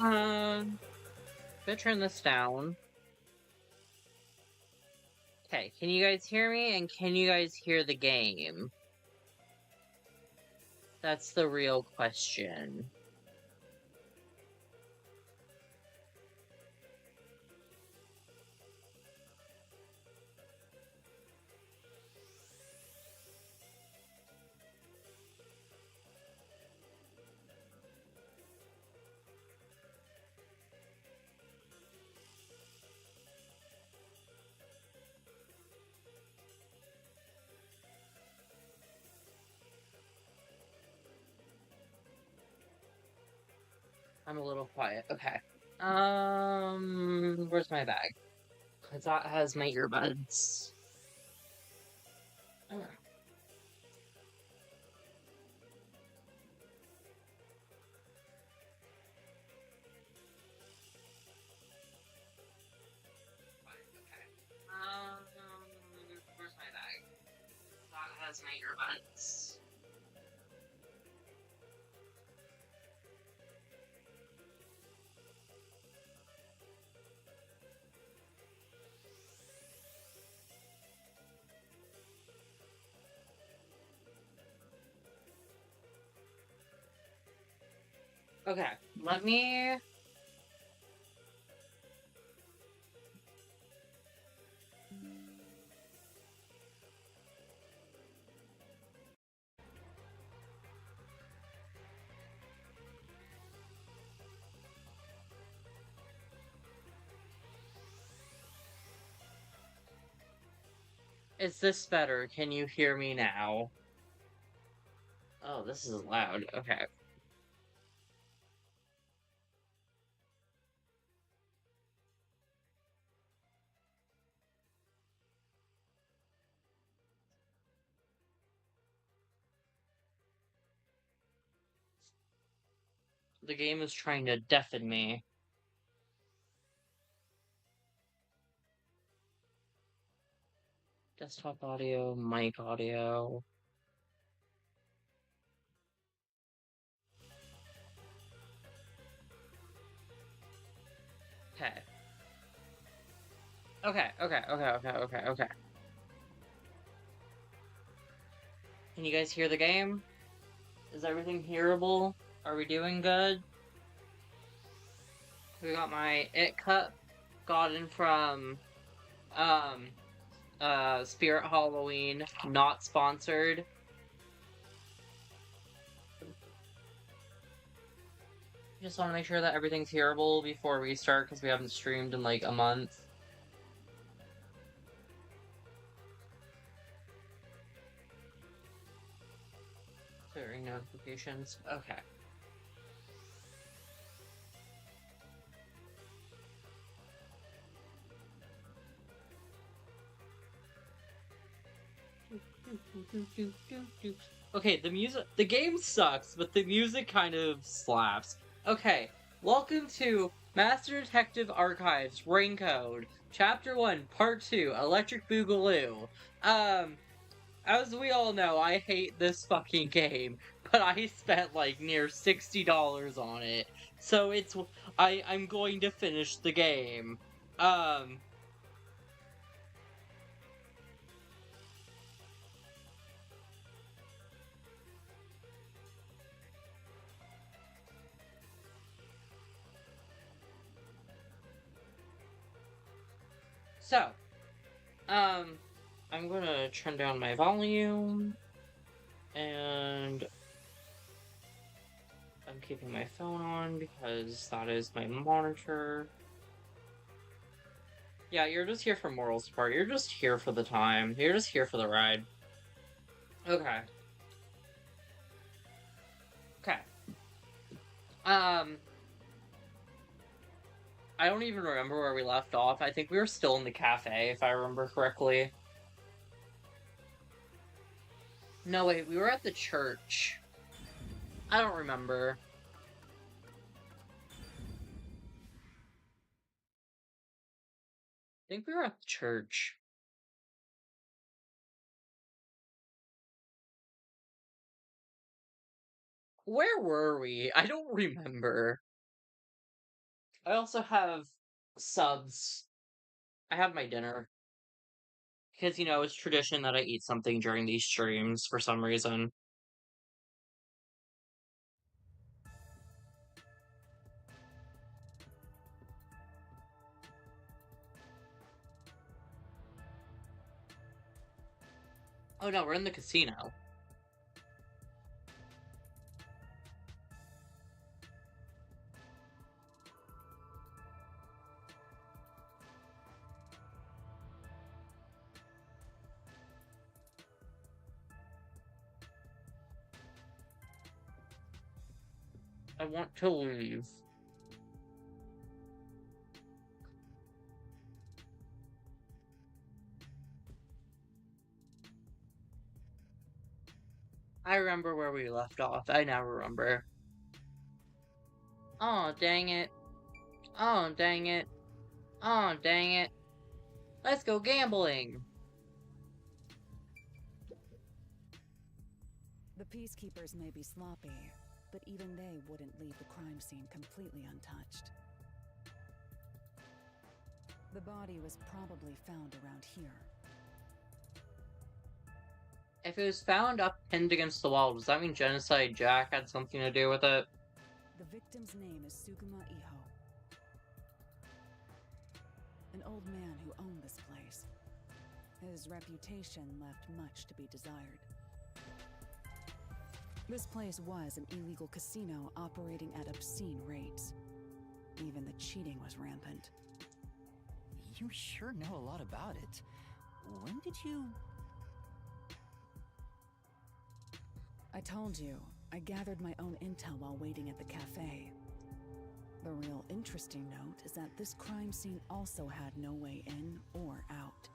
Gonna turn this down. Okay, can you guys hear me? And can you guys hear the game? That's the real question. I'm a little quiet. Okay. Where's my bag? Because that has my earbuds. Oh. Okay. Where's my bag? That has my earbuds. Okay, let me. Is this better? Can you hear me now? Oh, this is loud. Okay. The game is trying to deafen me. Desktop audio, mic audio. Okay. Okay. Can you guys hear the game? Is everything hearable? Are we doing good? We got my It Cup gotten from, um, Spirit Halloween, not sponsored. Just want to make sure that everything's hearable before we start, because we haven't streamed in like a month. Clearing notifications. Okay. Okay, the game sucks, but the music kind of slaps. Okay, welcome to Master Detective Archives Raincode, Chapter 1, Part 2, Electric Boogaloo. As we all know, I hate this fucking game, but I spent like near $60 on it, so I'm going to finish the game. So, um, I'm gonna turn down my volume, and I'm keeping my phone on because that is my monitor. Yeah, you're just here for moral support. You're just here for the time. You're just here for the ride. Okay. Okay. Um, I don't even remember where we left off. I think we were still in the cafe, if I remember correctly. No, wait, we were at the church. I don't remember. I think we were at the church. Where were we? I don't remember. I also have subs. I have my dinner. Because, it's tradition that I eat something during these streams for some reason. Oh no, we're in the casino. I want to leave. I remember where we left off. I now remember. Oh, dang it. Oh, dang it. Oh, dang it. Let's go gambling. The peacekeepers may be sloppy, but even they wouldn't leave the crime scene completely untouched. The body was probably found around here. If it was found up pinned against the wall, does that mean Genocide Jack had something to do with it? The victim's name is Suguma Iho. An old man who owned this place. His reputation left much to be desired. This place was an illegal casino operating at obscene rates. Even the cheating was rampant. You sure know a lot about it. When did you... I told you, I gathered my own intel while waiting at the cafe. The real interesting note is that this crime scene also had no way in or out.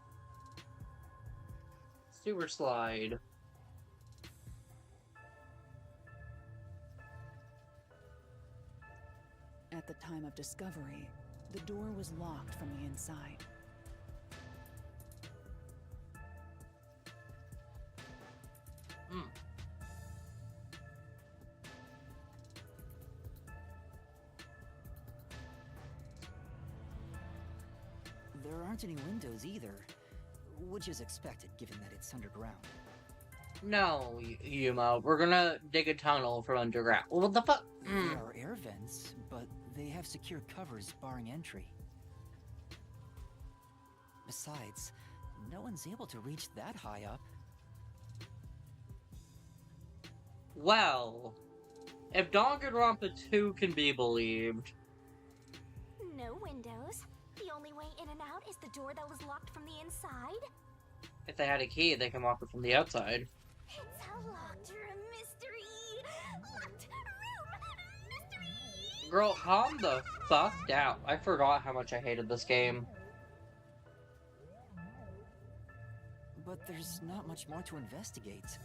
Sewer slide. At the time of discovery, the door was locked from the inside. Hmm. There aren't any windows either, which is expected given that it's underground. No, Yuma, we're gonna dig a tunnel from underground. What the fuck? There are air vents, but they have secure covers barring entry. Besides, no one's able to reach that high up. Well, if Danganronpa 2 can be believed. No windows. The only way in and out is the door that was locked from the inside. If they had a key, they can lock it from the outside. It's a locked room mystery. Locked room mystery. Girl, calm the fuck down. I forgot how much I hated this game. But there's not much more to investigate.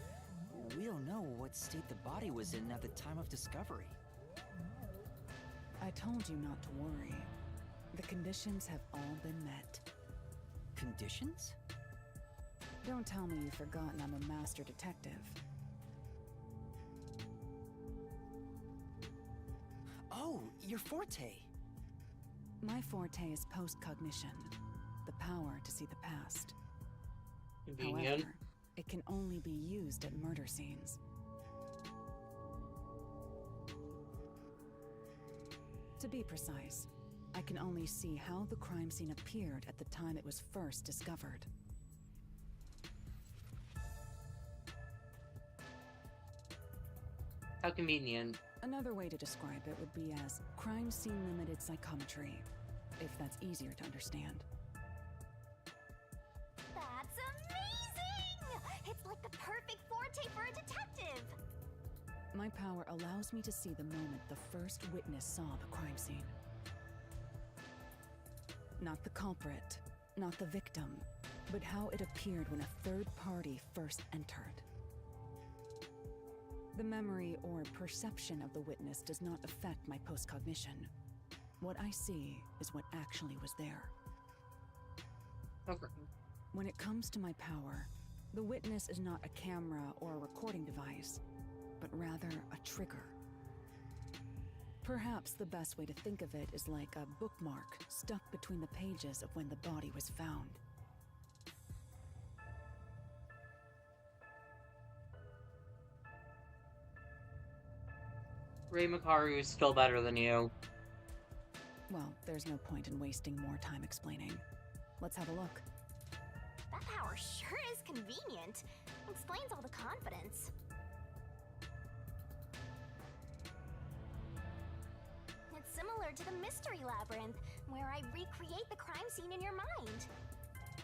We don't know what state the body was in at the time of discovery. I told you not to worry. The conditions have all been met. Conditions? Don't tell me you've forgotten I'm a master detective. Oh, your forte! My forte is post-cognition, the power to see the past. Convenient. However, it can only be used at murder scenes. To be precise, I can only see how the crime scene appeared at the time it was first discovered. How convenient. Another way to describe it would be as crime scene limited psychometry, if that's easier to understand. That's amazing! It's like the perfect forte for a detective. My power allows me to see the moment the first witness saw the crime scene. Not the culprit, not the victim, but how it appeared when a third party first entered. The memory or perception of the witness does not affect my post-cognition. What I see is what actually was there. Okay. When it comes to my power, the witness is not a camera or a recording device, but rather a trigger. Perhaps the best way to think of it is like a bookmark stuck between the pages of when the body was found. Ray Makaru is still better than you. Well, there's no point in wasting more time explaining. Let's have a look. That power sure is convenient. Explains all the confidence. It's similar to the Mystery Labyrinth, where I recreate the crime scene in your mind.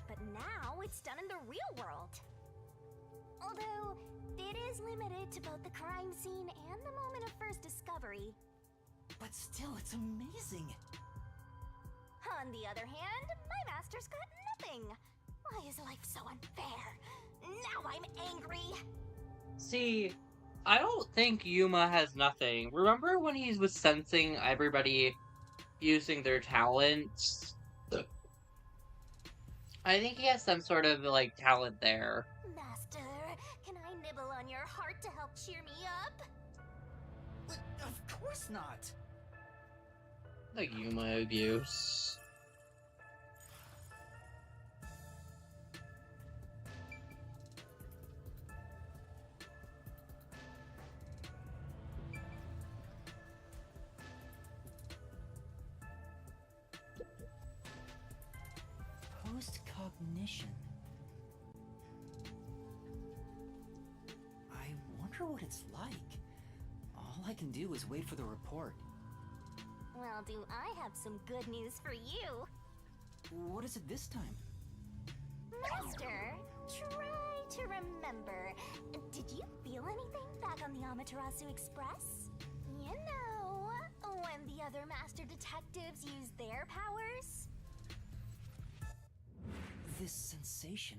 But now it's done in the real world. Although, it is limited to both the crime scene and the moment of first discovery. But still, it's amazing. On the other hand, my master's got nothing. Why is life so unfair? Now I'm angry. See, I don't think Yuma has nothing. Remember when he was sensing everybody using their talents? I think he has some sort of, like, talent there. Master, can I nibble on your heart to help cheer me up? Of course not. The Yuma abuse. Post-cognition. I wonder what it's like. All I can do is wait for the report. Well, do I have some good news for you? What is it this time? Master, try to remember. Did you feel anything back on the Amaterasu Express? You know, when the other master detectives used their powers? This sensation.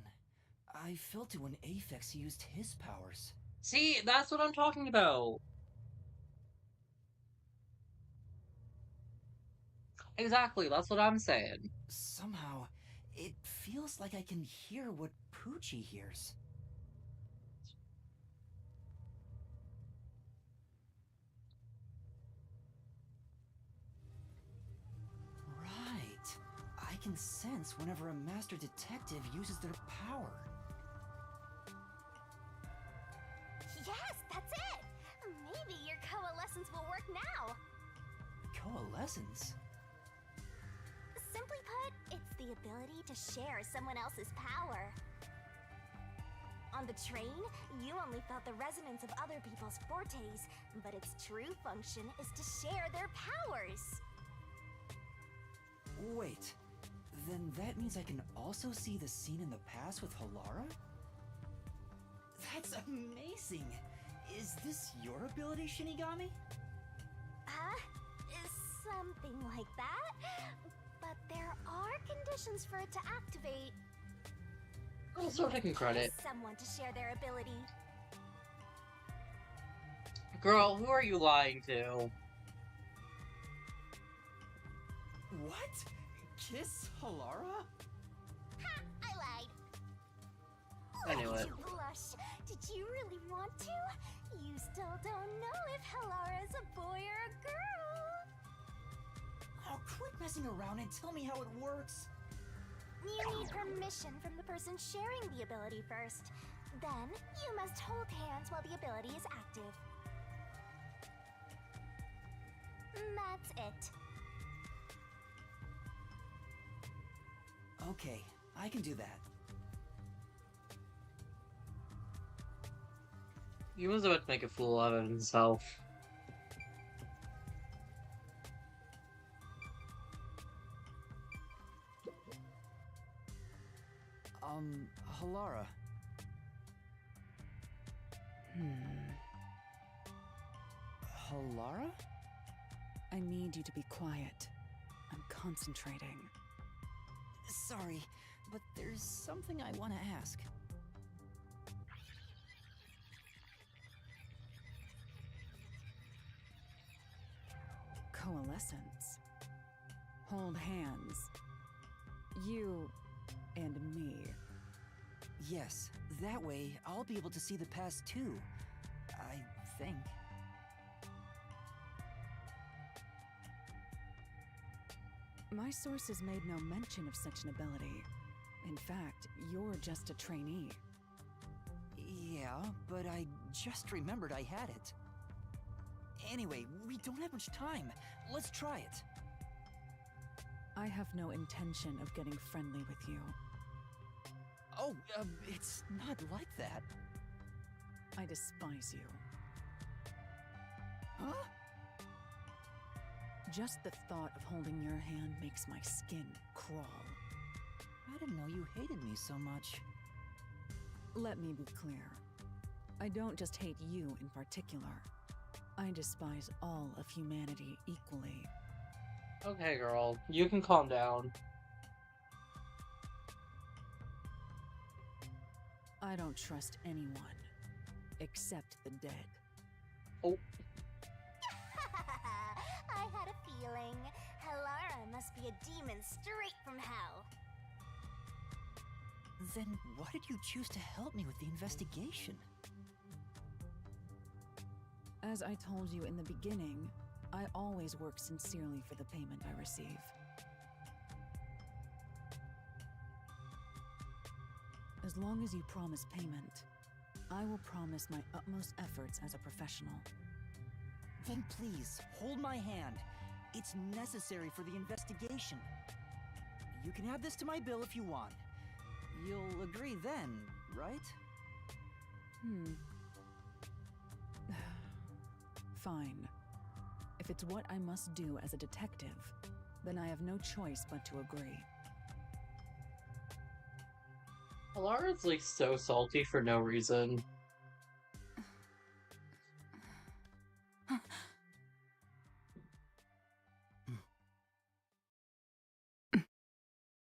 I felt it when Aphex used his powers. See, that's what I'm talking about. Exactly, that's what I'm saying. Somehow, it feels like I can hear what Poochie hears. Right. I can sense whenever a master detective uses their power. Yes, that's it! Maybe your coalescence will work now. Coalescence? Simply put, it's the ability to share someone else's power. On the train, you only felt the resonance of other people's fortes, but its true function is to share their powers. Wait, then that means I can also see the scene in the past with Halara? That's amazing! Is this your ability, Shinigami? Something like that. But there are conditions for it to activate. Also taking credit. Someone to share their ability. Girl, who are you lying to? What? Kiss Halara? Ha! I lied. I knew Why it. did you blush? Did you really want to? You still don't know if Halara's a boy or a girl. Oh, quit messing around and tell me how it works. You need permission from the person sharing the ability first. Then, you must hold hands while the ability is active. That's it. Okay, I can do that. Yuma's about to make a fool out of himself. Halara. Halara? I need you to be quiet. I'm concentrating. Sorry, but there's something I want to ask. Coalescence. Hold hands. You and me. Yes, that way I'll be able to see the past too. I think. My sources made no mention of such an ability. In fact, you're just a trainee. Yeah, but I just remembered I had it. Anyway, we don't have much time. Let's try it. I have no intention of getting friendly with you. Oh, it's not like that. I despise you. Huh? Just the thought of holding your hand makes my skin crawl. I didn't know you hated me so much. Let me be clear. I don't just hate you in particular. I despise all of humanity equally. Okay, girl, you can calm down. I don't trust anyone, except the dead. Oh. I had a feeling. Halara must be a demon straight from hell. Then why did you choose to help me with the investigation? As I told you in the beginning, I always work sincerely for the payment I receive. As long as you promise payment, I will promise my utmost efforts as a professional. Then please, hold my hand. It's necessary for the investigation. You can add this to my bill if you want. You'll agree then, right? Fine. If it's what I must do as a detective, then I have no choice but to agree. Alara's like so salty for no reason.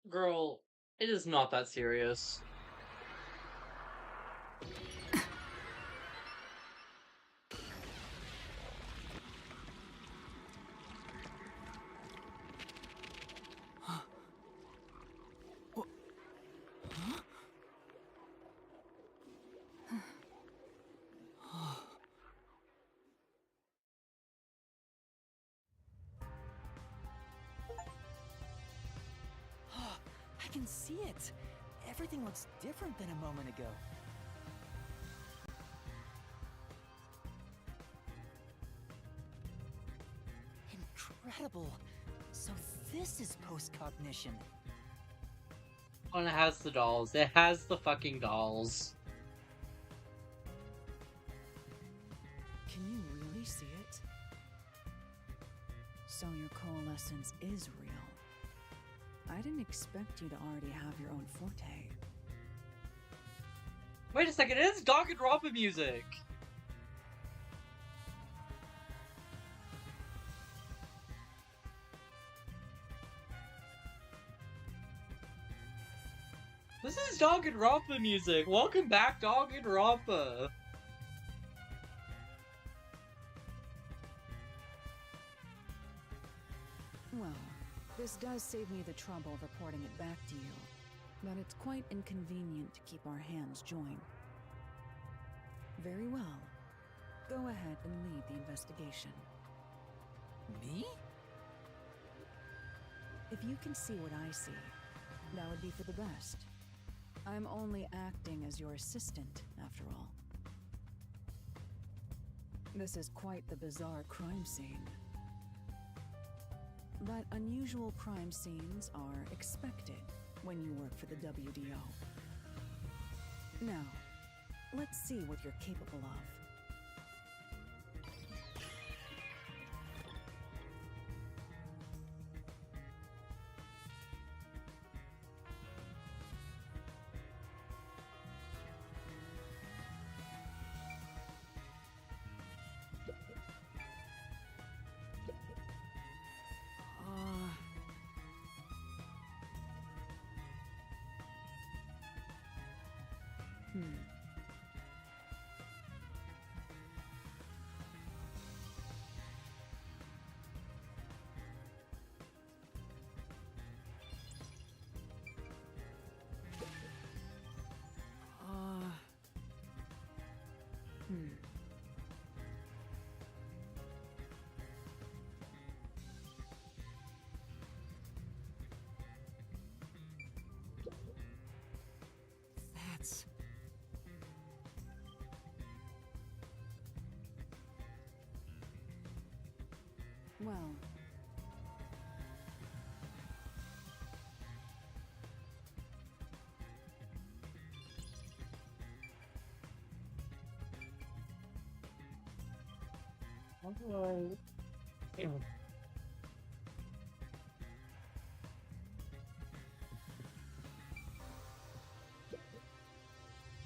Girl, it is not that serious. I can see it. Everything looks different than a moment ago. Incredible. So this is post-cognition. Oh, and it has the dolls. It has the fucking dolls. Can you really see it? So your coalescence is real. I didn't expect you to already have your own forte. Wait a second, it is Danganronpa music! This is Danganronpa music! Welcome back, Danganronpa! Well, this does save me the trouble of reporting it back to you, but it's quite inconvenient to keep our hands joined. Very well. Go ahead and lead the investigation. Me? If you can see what I see, that would be for the best. I'm only acting as your assistant, after all. This is quite the bizarre crime scene. But unusual crime scenes are expected when you work for the WDO. Now, let's see what you're capable of. Well, How do I...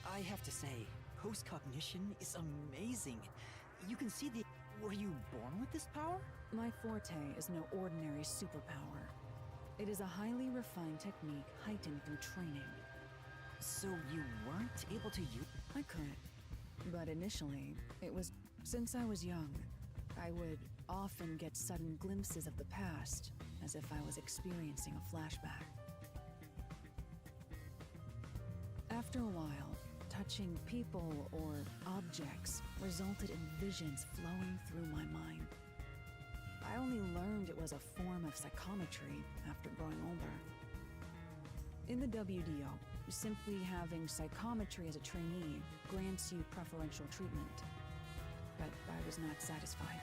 I have to say, post-cognition is amazing. You can see the... Were you born with this power? my forte is no ordinary superpower. It is a highly refined technique heightened through training. So you weren't able to use... I could, but initially, it was since I was young. I would often get sudden glimpses of the past, as if I was experiencing a flashback. After a while, touching people or objects resulted in visions flowing through my mind. I only learned it was a form of psychometry after growing older. In the WDO, simply having psychometry as a trainee grants you preferential treatment. But I was not satisfied.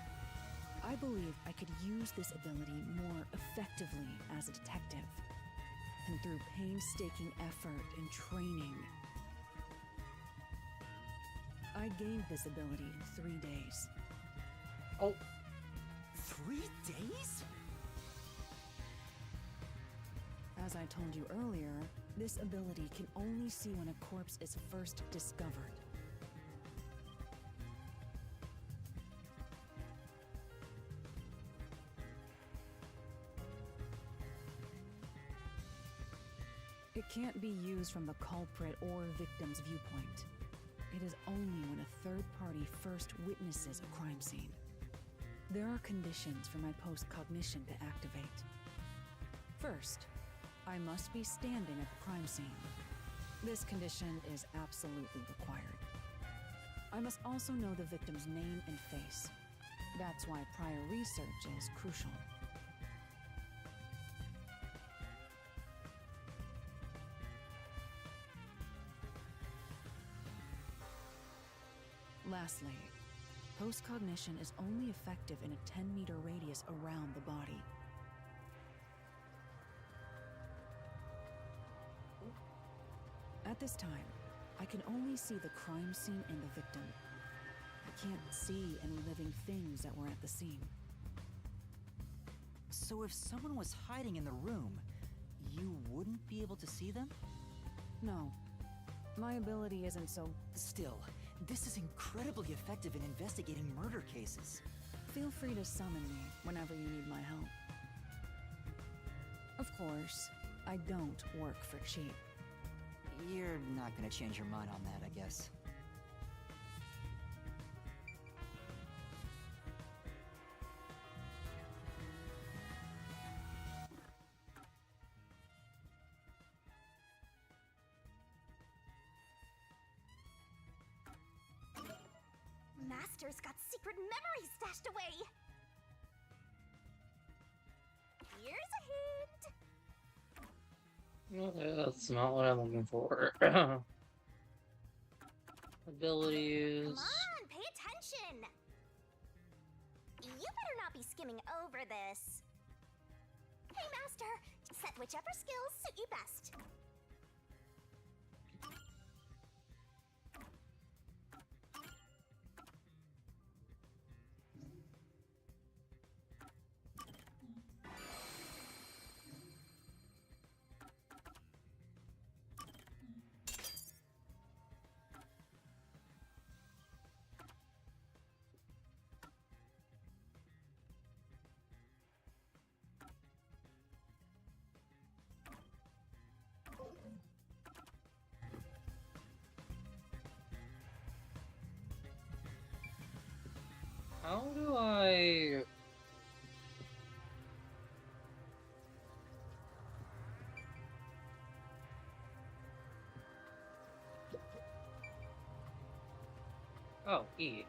I believed I could use this ability more effectively as a detective. And through painstaking effort and training, I gained this ability in 3 days. Oh, 3 days? As I told you earlier, this ability can only see when a corpse is first discovered. It can't be used from the culprit or victim's viewpoint. It is only when a third party first witnesses a crime scene. There are conditions for my post-cognition to activate. First, I must be standing at the crime scene. This condition is absolutely required. I must also know the victim's name and face. That's why prior research is crucial. Lastly, post-cognition is only effective in a 10-meter radius around the body. At this time, I can only see the crime scene and the victim. I can't see any living things that were at the scene. So if someone was hiding in the room, you wouldn't be able to see them? No, my ability isn't so... Still, this is incredibly effective in investigating murder cases. Feel free to summon me whenever you need my help. Of course, I don't work for cheap. You're not gonna change your mind on that, I guess. Master's got secret memories stashed away! Here's a hint! okay, that's not what I'm looking for. Abilities. Come on, pay attention! You better not be skimming over this. Hey, Master! Set whichever skills suit you best. How do I... Oh, E.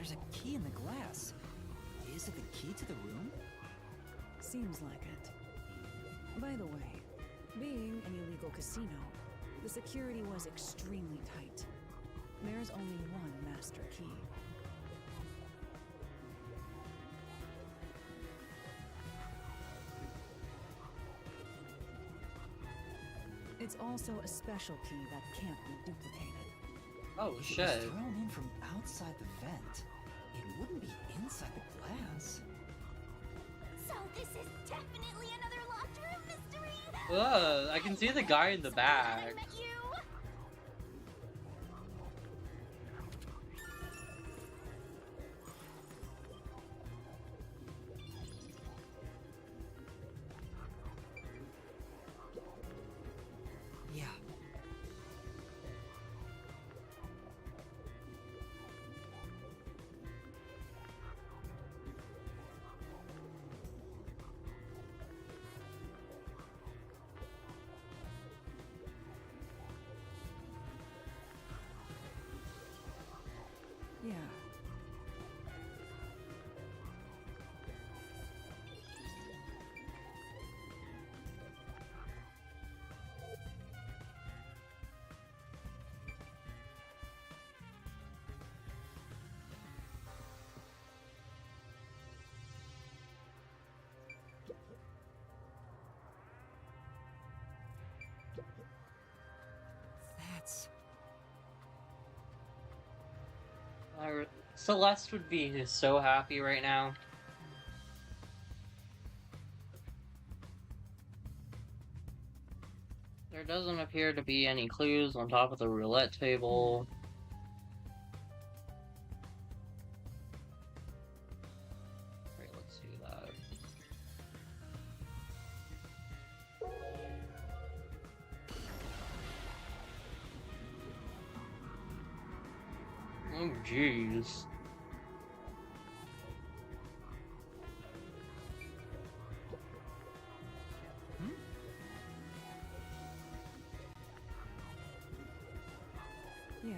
There's a key in the glass. Is it the key to the room? Seems like it. By the way, being an illegal casino, the security was extremely tight. There's only one master key. It's also a special key that can't be duplicated. Oh If it shit. was thrown in from outside the vent, it wouldn't be inside the glass. So this is definitely another locked room mystery. Ugh, I can see the guy in the So glad I back. met you. Yeah. Yeah. That's... Celeste would be so happy right now. There doesn't appear to be any clues on top of the roulette table. Right, let's do that. Oh, jeez. Yeah.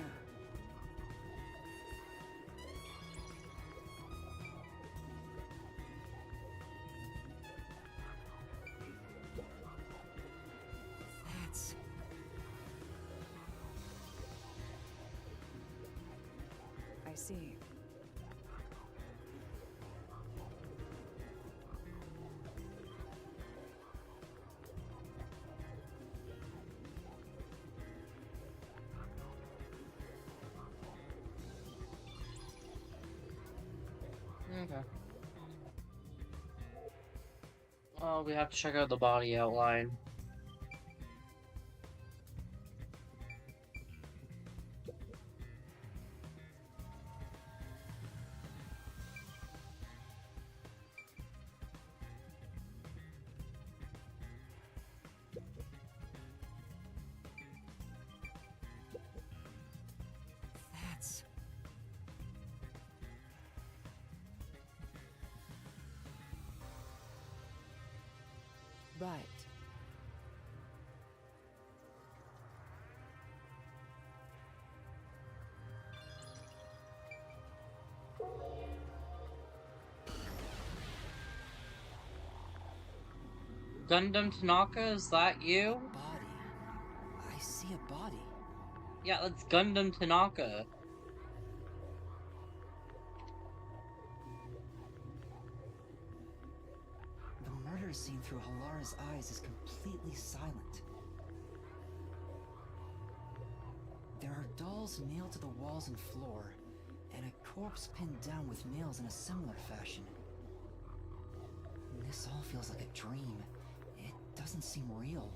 That's... I see. Okay. Oh, we have to check out the body outline. That's... Right. Gundam Tanaka, is that you? body. I see a body. Yeah, that's Gundam Tanaka. The murder scene through Halara's eyes is completely silent. There are dolls nailed to the walls and floor, and a corpse pinned down with nails in a similar fashion. This all feels like a dream. It doesn't seem real.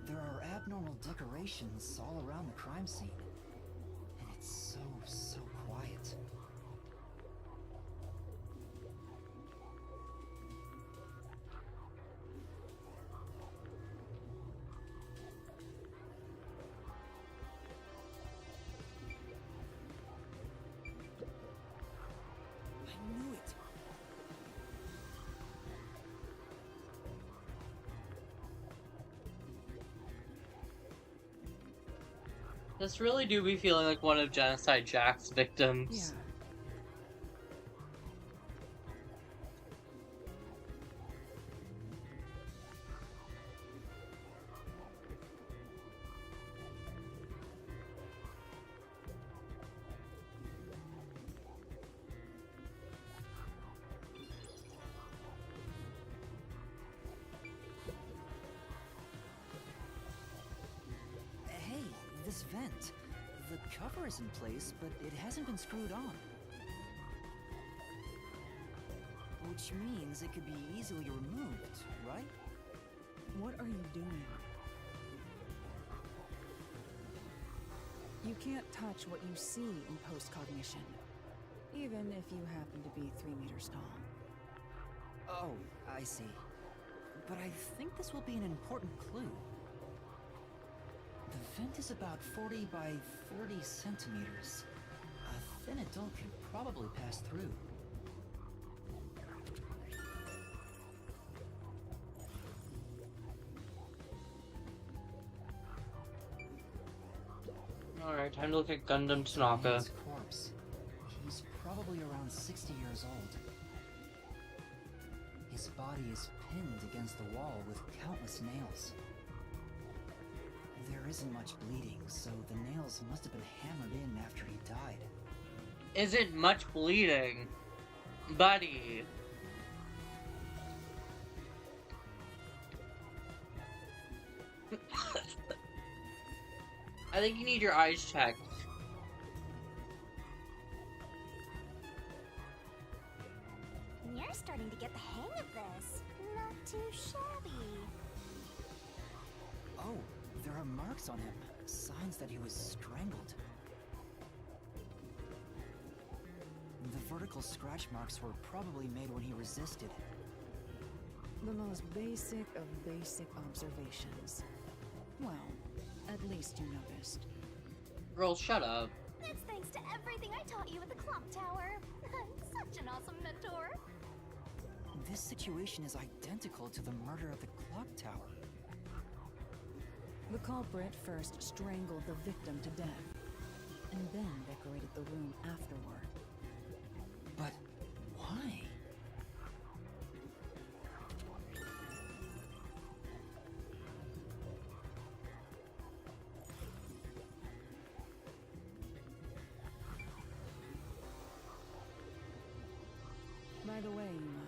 There are abnormal decorations all around the crime scene, and it's so quiet. I knew it. This really do be feeling like one of Genocide Jack's victims. Yeah. Hey, this vent. The cover is in place, but it hasn't been screwed on. Which means it could be easily removed, right? What are you doing? You can't touch what you see in post-cognition, even if you happen to be 3 meters tall. Oh, I see. But I think this will be an important clue. The vent is about 40 by 30 centimeters. A thin adult can probably pass through. Alright, time to look at Gundam Tanaka. His corpse. He's probably around 60 years old. His body is pinned against the wall with countless nails. There isn't much bleeding, so the nails must have been hammered in after he died. Isn't much bleeding. Buddy. I think you need your eyes checked. You're starting to get the hang of this. Not too shabby. Oh, there are marks on him. Signs that he was strangled. The vertical scratch marks were probably made when he resisted. The most basic of basic observations. Well, at least you noticed. Girl, shut up. That's thanks to everything I taught you at the clock tower. I'm such an awesome mentor. This situation is identical to the murder at the clock tower. The culprit first strangled the victim to death, and then decorated the room afterward. But why? By the way, Yuma,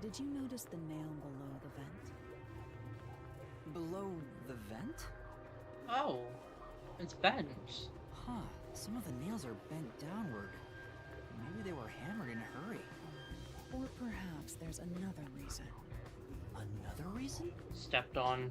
did you notice the nail below the vent? Below the vent? Oh, it's bent. Huh, some of the nails are bent downward. Maybe they were hammered in a hurry. Or perhaps there's another reason. Another reason? Stepped on.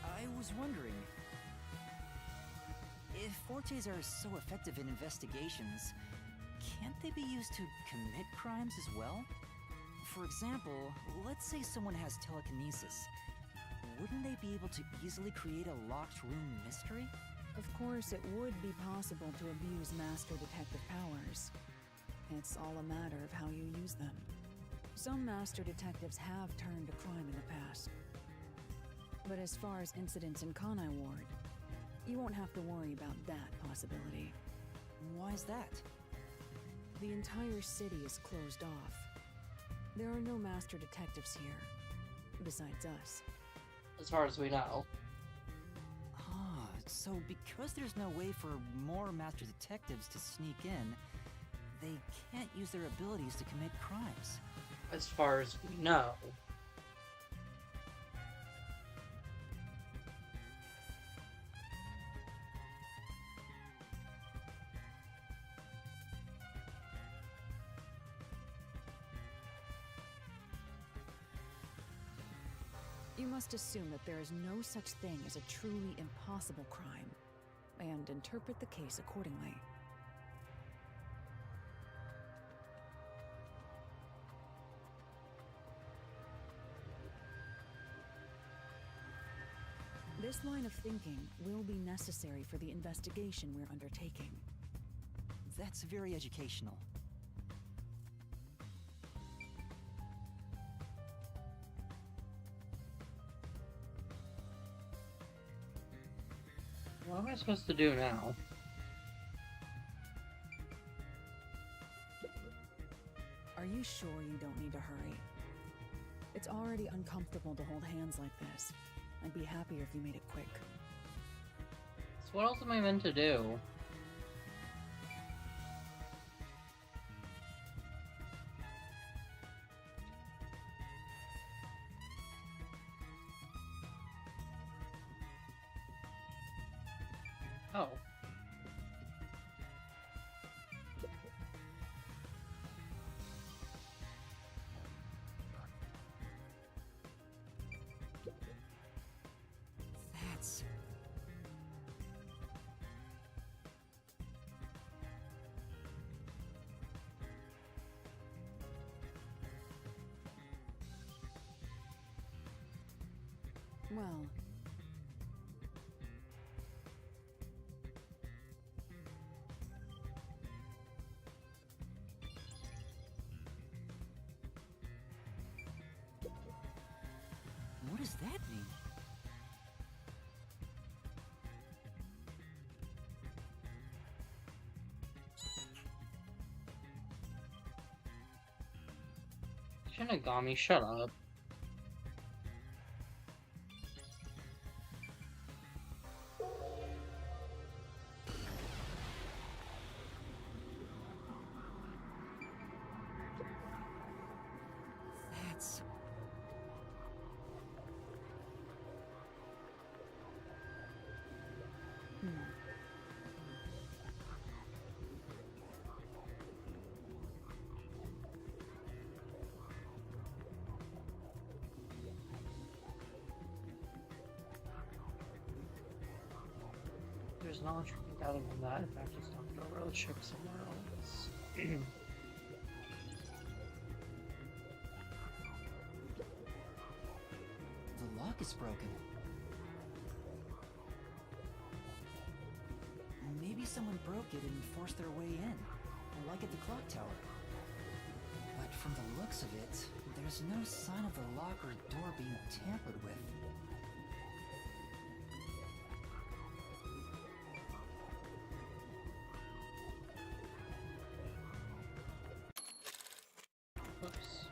I was wondering, if fortes are so effective in investigations, can't they be used to commit crimes as well? For example, let's say someone has telekinesis. Wouldn't they be able to easily create a locked room mystery? Of course, it would be possible to abuse master detective powers. It's all a matter of how you use them. Some master detectives have turned to crime in the past. But as far as incidents in Kanai Ward, you won't have to worry about that possibility. Why is that? The entire city is closed off. There are no master detectives here, besides us. As far as we know. Ah, so because there's no way for more master detectives to sneak in, they can't use their abilities to commit crimes. As far as we know. You must assume that there is no such thing as a truly impossible crime, and interpret the case accordingly. This line of thinking will be necessary for the investigation we're undertaking. That's very educational. What am I supposed to do now? Are you sure you don't need to hurry? It's already uncomfortable to hold hands like this. I'd be happier if you made it quick. So what else am I meant to do? Oh. That's... Well, what does that mean? Shinigami, shut up. That's... There's knowledge we can gather from that. In fact, it's not a railroad ship somewhere else. The lock is broken. Maybe someone broke it and forced their way in, like at the clock tower. But from the looks of it, there's no sign of the lock or door being tampered with. Oops.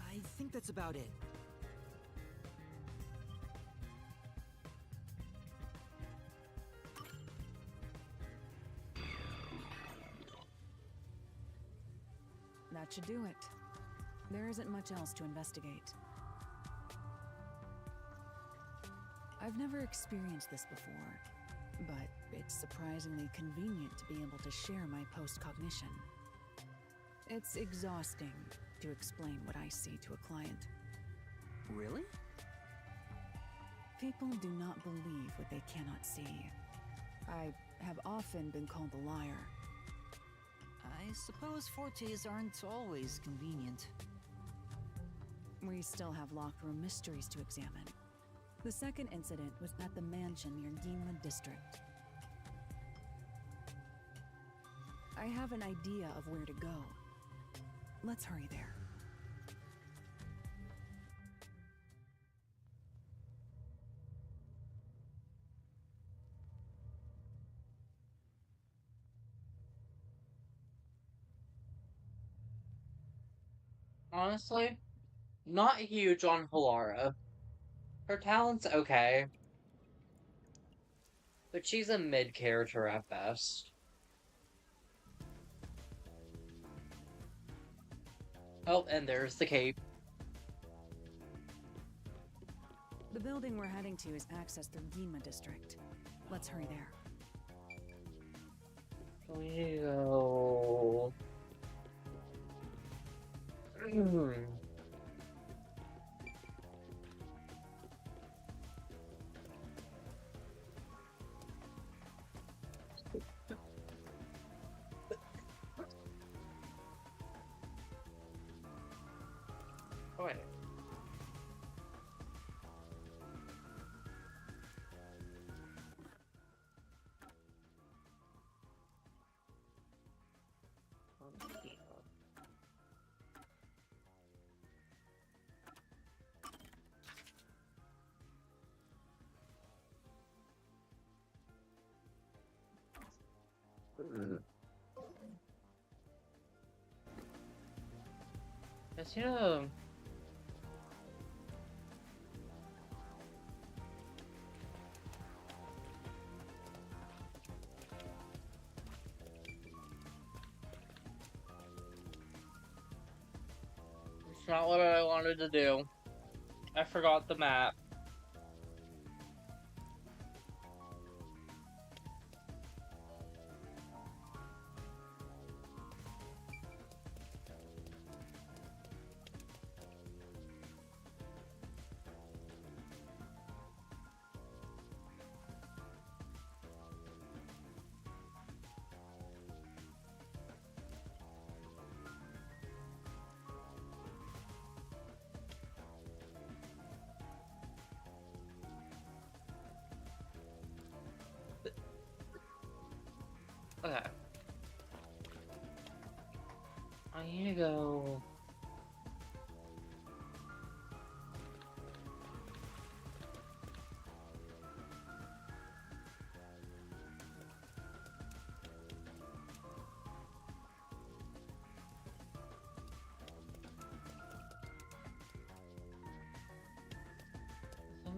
I think that's about it. that should do it. There isn't much else to investigate. I've never experienced this before, but it's surprisingly convenient to be able to share my post-cognition. It's exhausting to explain what I see to a client. Really? People do not believe what they cannot see. I have often been called a liar. I suppose fortes aren't always convenient. We still have locked room mysteries to examine. The second incident was at the mansion near Ginma District. I have an idea of where to go. Let's hurry there. Honestly, not huge on Halara. Her talent's okay, but she's a mid character at best. Oh, and there's the cape. The building we're heading to is accessed through Ginma District. Let's hurry there. We go. Guess, you know... It's not what I wanted to do. I forgot the map. Okay. I need to go...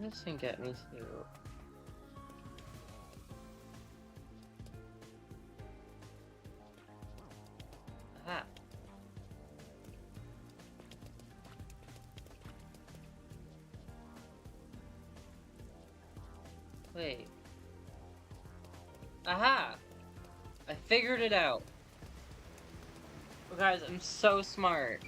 This can get me to... Aha. Wait. Aha! I figured it out. Oh, guys, I'm so smart.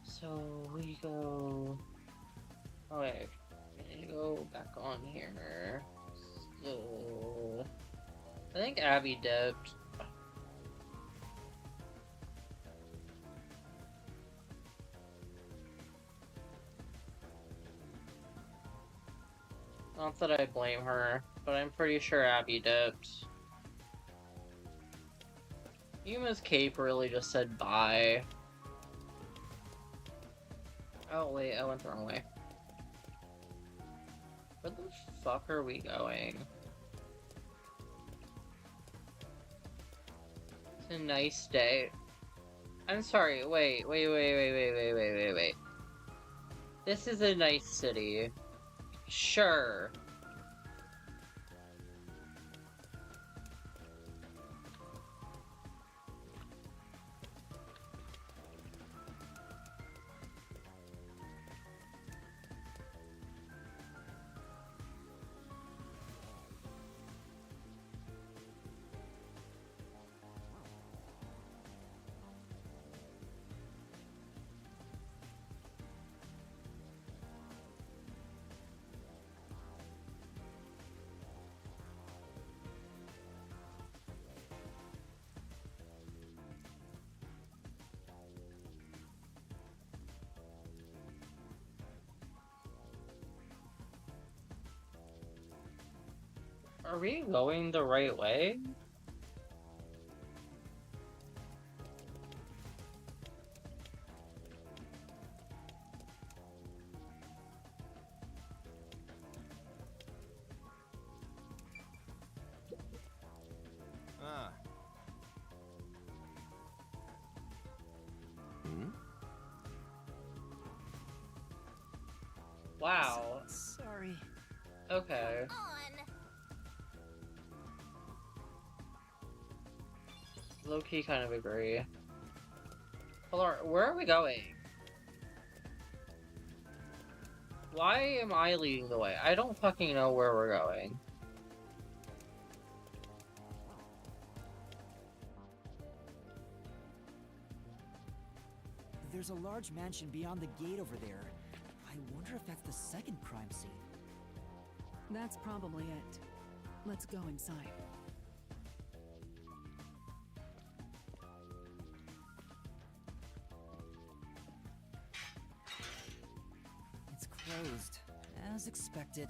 So we go... Oh wait, I need to go back on here. So... I think Abby dipped. Not that I blame her, but I'm pretty sure Abby dipped. Yuma's cape really just said bye. Oh wait, I went the wrong way. Where the fuck are we going? It's a nice day. I'm sorry, wait. This is a nice city. Sure. Are we going the right way? Ah, Wow. Sorry. Okay. On. Low-key kind of agree. Hold on, where are we going? Why am I leading the way? I don't fucking know where we're going. There's a large mansion beyond the gate over there. I wonder if that's the second crime scene. That's probably it. Let's go inside. It's closed, as expected.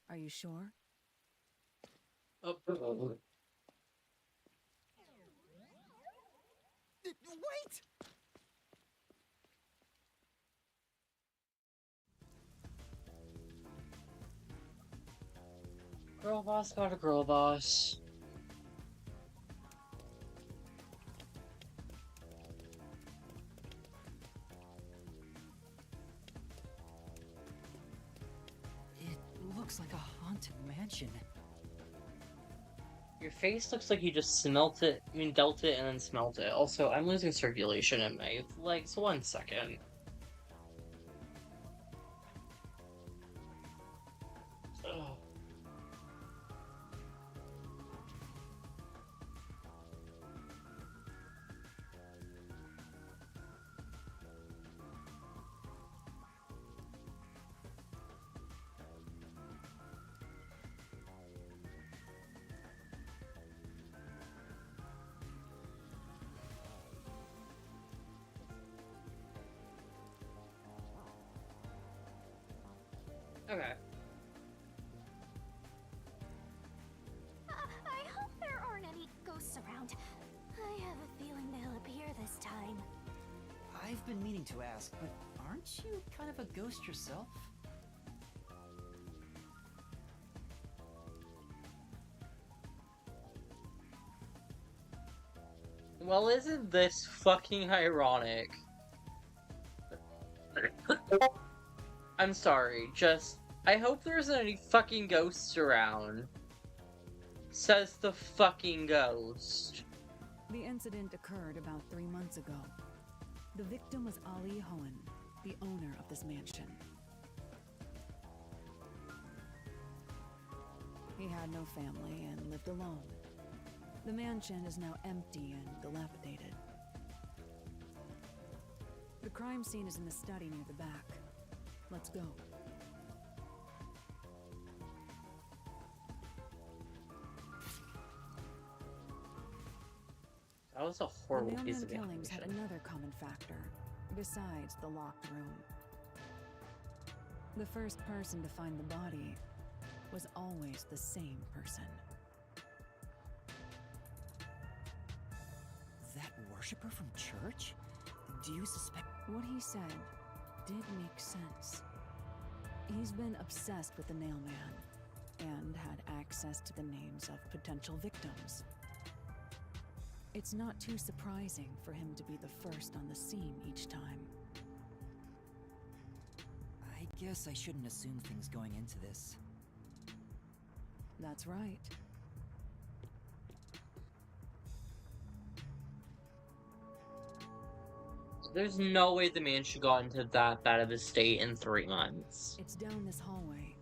Are you sure? Oh. Wait! Girl boss got a girl boss. It looks like a haunted mansion. Your face looks like you just smelt it, dealt it and then smelt it. Also, I'm losing circulation in my legs. 1 second. Ugh. Okay. I hope there aren't any ghosts around. I have a feeling they'll appear this time. I've been meaning to ask, but aren't you kind of a ghost yourself? Well, isn't this fucking ironic? I'm sorry, I hope there isn't any fucking ghosts around. Says the fucking ghost. The incident occurred about 3 months ago. The victim was Ali Hohen, the owner of this mansion. He had no family and lived alone. The mansion is now empty and dilapidated. The crime scene is in the study near the back. Let's go. That was a horrible The piece of mailman killings had information. another common factor, besides the locked room. The first person to find the body was always the same person. That worshiper from church? Do you suspect? What he said did make sense. He's been obsessed with the nailman and had access to the names of potential victims. It's not too surprising for him to be the first on the scene each time. I guess I shouldn't assume things going into this. That's right. There's no way the man should got into that bad of a state in 3 months. It's down this hallway.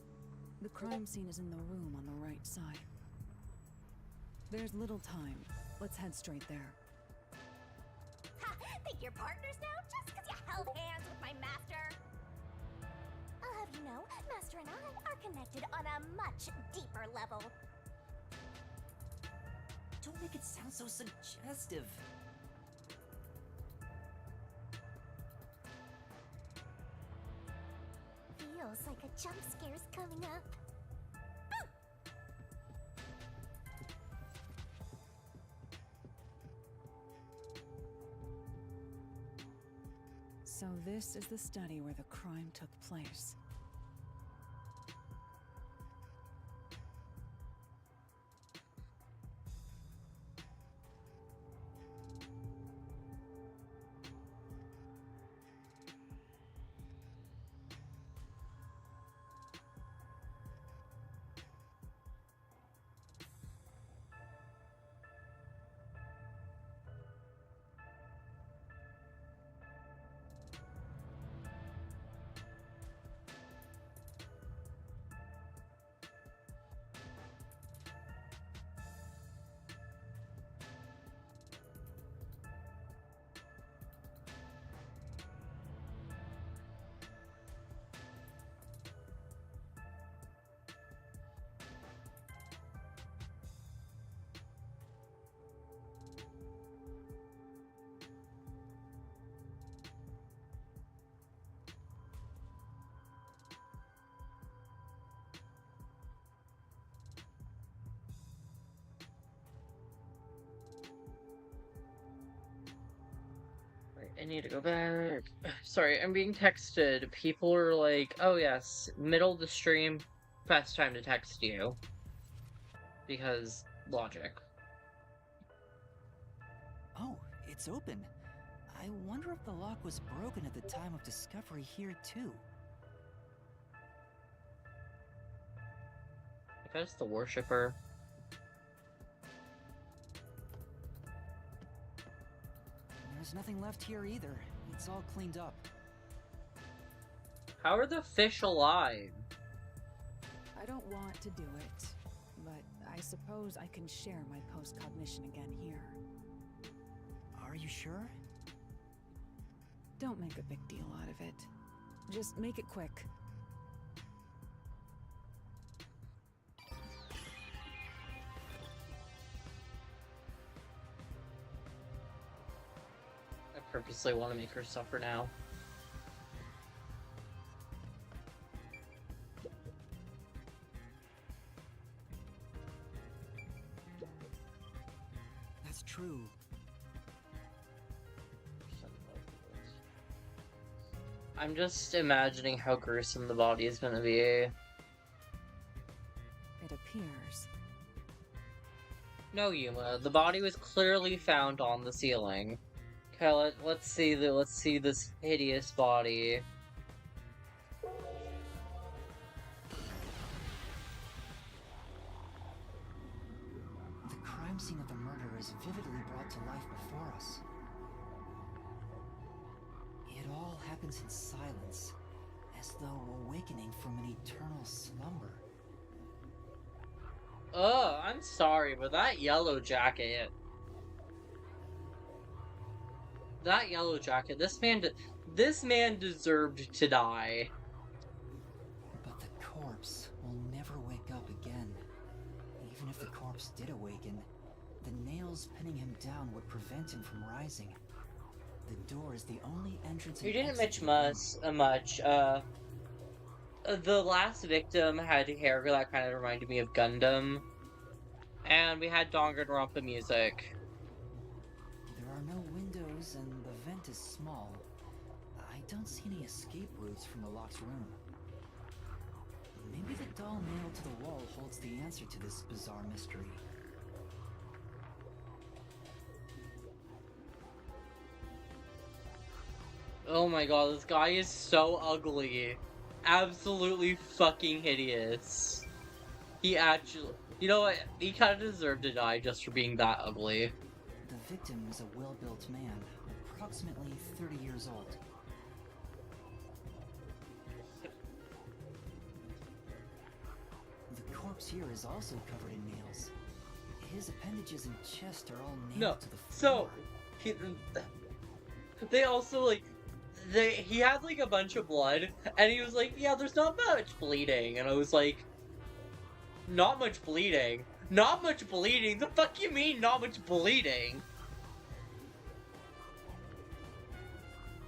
The crime scene is in the room on the right side. There's little time. Let's head straight there. Ha! Think you're partners now just because you held hands with my master? I'll have you know, Master and I are connected on a much deeper level. Don't make it sound so suggestive. Feels like a jump scare's coming up. So this is the study where the crime took place. need to go back. Sorry, I'm being texted. People are like, oh yes, middle of the stream, best time to text you. Because logic. Oh, it's open. I wonder if the lock was broken at the time of discovery here too. If that's the worshipper. There's nothing left here either. It's all cleaned up. How are the fish alive? I don't want to do it, but I suppose I can share my post-cognition again here. Are you sure? Don't make a big deal out of it. Just make it quick. I purposely want to make her suffer now. That's true. I'm just imagining how gruesome the body is gonna be. It appears. No, Yuma, the body was clearly found on the ceiling. Okay, let's see this hideous body. The crime scene of the murder is vividly brought to life before us. It all happens in silence, as though awakening from an eternal slumber. Ugh, I'm sorry, but that yellow jacket... this man deserved to die. But the corpse will never wake up again. Even if the corpse did awaken, the nails pinning him down would prevent him from rising. The door is the only entrance. You didn't mention much. The last victim had hair that kind of reminded me of Gundam. And we had Danganronpa music. There are no windows and the vent is small. I don't see any escape routes from the locked room. Maybe the doll nailed to the wall holds the answer to this bizarre mystery. Oh my god, this guy is so ugly. Absolutely fucking hideous. He actually... You know what? He kind of deserved to die just for being that ugly. The victim is a well-built man, approximately 30 years old. The corpse here is also covered in nails. His appendages and chest are all nailed to the floor. They also, like... he had, like, a bunch of blood, and he was like, yeah, there's not much bleeding. And I was like... Not much bleeding? Not much bleeding? The fuck you mean, not much bleeding?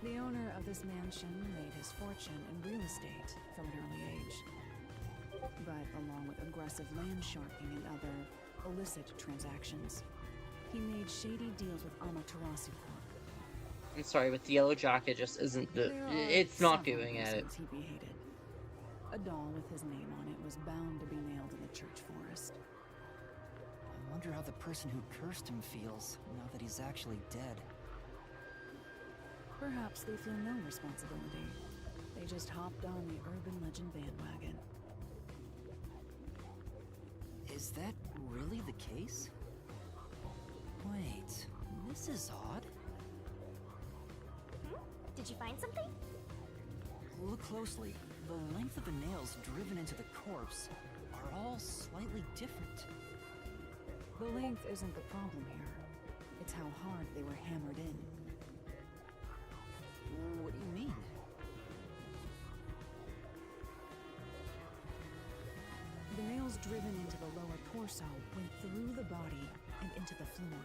The owner of this mansion made his fortune in real estate from an early age. But along with aggressive land sharking and other illicit transactions, he made shady deals with Amaterasu Corp. I'm sorry, but the yellow jacket just isn't it's not doing it. He beheaded. A doll with his name on it was bound to be nailed in the church forest. I wonder how the person who cursed him feels, now that he's actually dead. Perhaps they feel no responsibility. They just hopped on the urban legend bandwagon. Is that really the case? Wait, this is odd. Did you find something? Look closely. The length of the nails driven into the corpse are all slightly different. The length isn't the problem here. It's how hard they were hammered in. What do you mean? The nails driven into the lower torso went through the body and into the floor.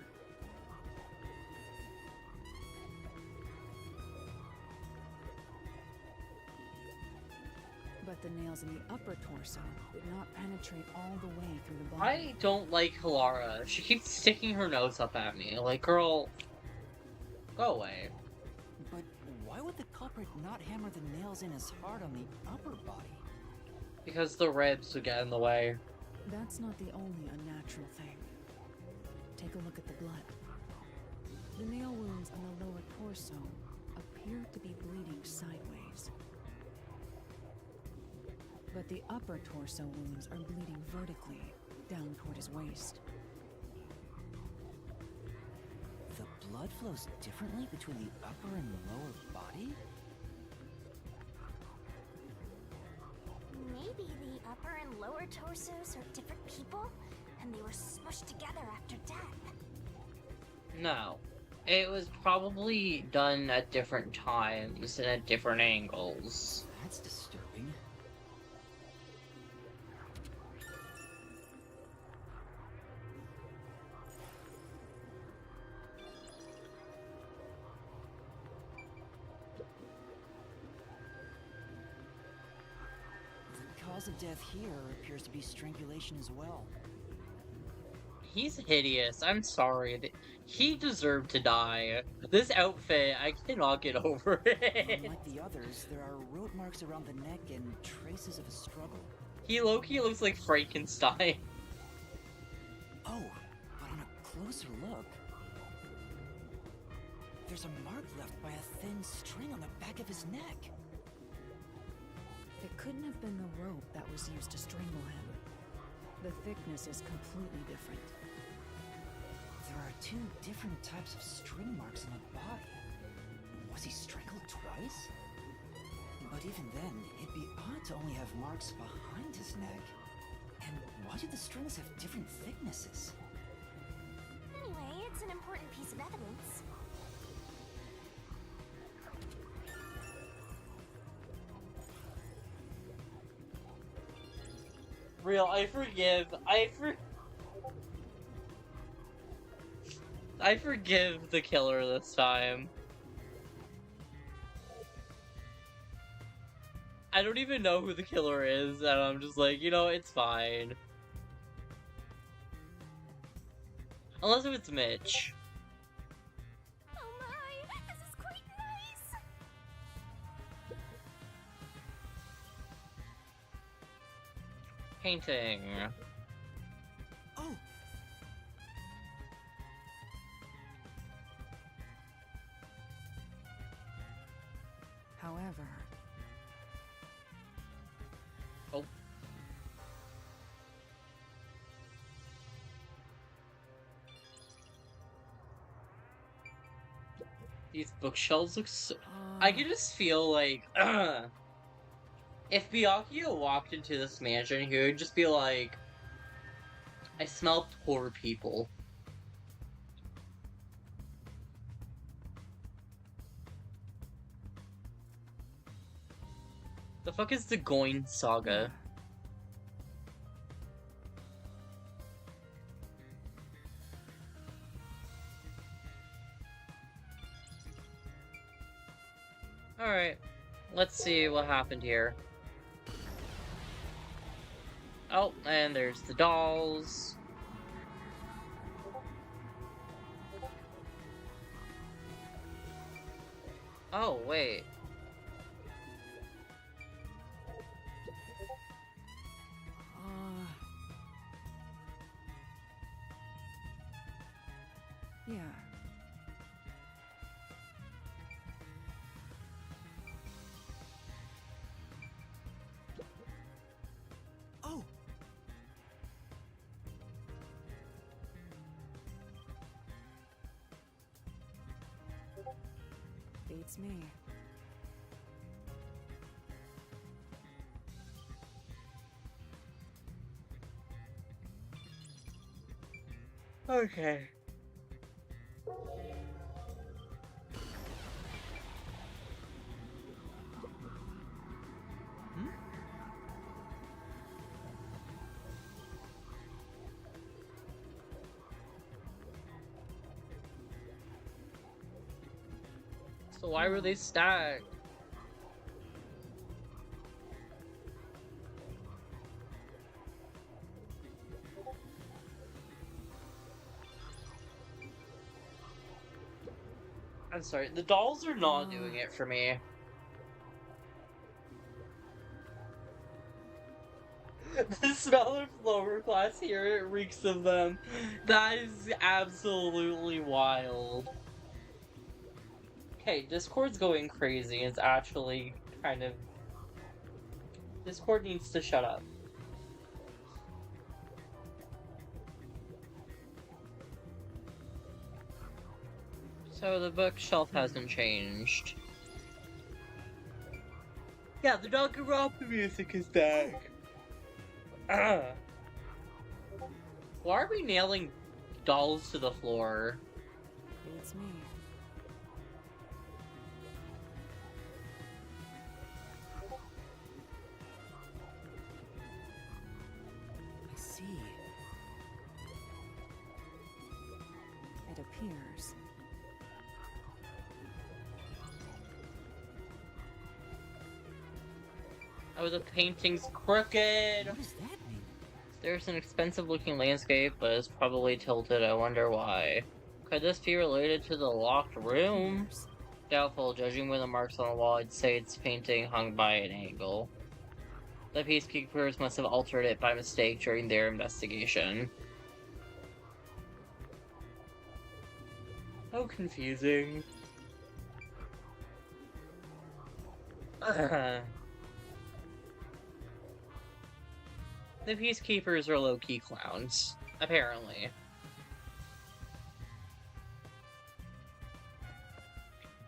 But the nails in the upper torso did not penetrate all the way through the body. I don't like Hilara. She keeps sticking her nose up at me. Like, girl, go away. would the culprit not hammer the nails in as hard on the upper body? Because the ribs would get in the way. That's not the only unnatural thing. Take a look at the blood. The nail wounds on the lower torso appear to be bleeding sideways. But the upper torso wounds are bleeding vertically, down toward his waist. The blood flows differently between the upper and lower body? Maybe the upper and lower torsos are different people, and they were smushed together after death. No. It was probably done at different times and at different angles. That's disturbing. The cause of death here appears to be strangulation as well. He's hideous. I'm sorry. He deserved to die. This outfit, I cannot get over it. Unlike the others, there are rope marks around the neck and traces of a struggle. He low-key looks like Frankenstein. Oh, but on a closer look, there's a mark left by a thin string on the back of his neck. It couldn't have been the rope that was used to strangle him. The thickness is completely different. There are two different types of string marks on the body. Was he strangled twice? But even then, it'd be odd to only have marks behind his neck. And why do the strings have different thicknesses? Anyway, it's an important piece of evidence. Real, I forgive the killer this time. I don't even know who the killer is, and I'm just like, you know, it's fine. Unless if it's Mitch. Oh my, this is quite nice! Painting. Oh! However, Oh. These bookshelves look so... I can just feel like... If Byakuya walked into this mansion, he would just be like... I smell poor people. The fuck is the Goin Saga? Alright, let's see what happened here. Oh, and there's the dolls. Oh, wait. yeah. Oh! Beats me. Okay. So why were they stacked? I'm sorry, the dolls are not doing it for me. The smell of lower class here, it reeks of them. That is absolutely wild. Okay, Discord's going crazy. It's actually kind of... Discord needs to shut up. So the bookshelf hasn't changed. Yeah, the Danganronpa music is back. Why are we nailing dolls to the floor? It's me. I see. It appears. Oh, the painting's crooked! What does that mean? There's an expensive looking landscape, but it's probably tilted. I wonder why. Could this be related to the locked room? Appears. Doubtful. Judging by the marks on the wall, I'd say it's painting hung by an angle. The peacekeepers must have altered it by mistake during their investigation. So confusing. The peacekeepers are low-key clowns, apparently.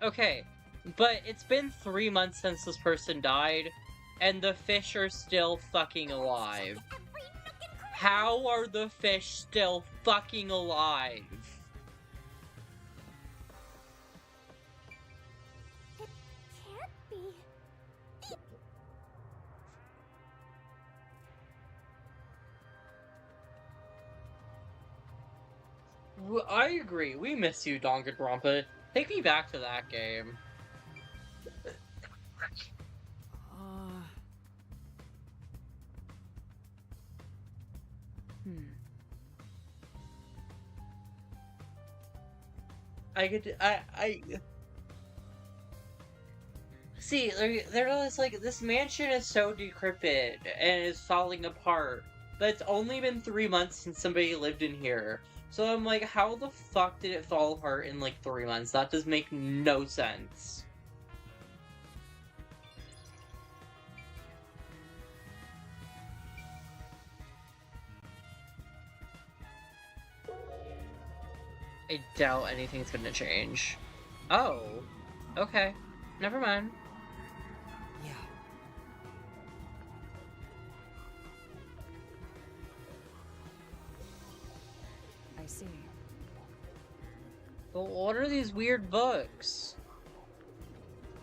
Okay, but it's been 3 months since this person died, and the fish are still fucking alive. How are the fish still fucking alive? It can't be. I agree. We miss you, Danganronpa. Take me back to that game. See, they're just like, this mansion is so decrepit and is falling apart, but it's only been 3 months since somebody lived in here. So I'm like, how the fuck did it fall apart in like 3 months? That does make no sense. I doubt anything's gonna change. Oh, okay. Never mind. Yeah. I see. But what are these weird books?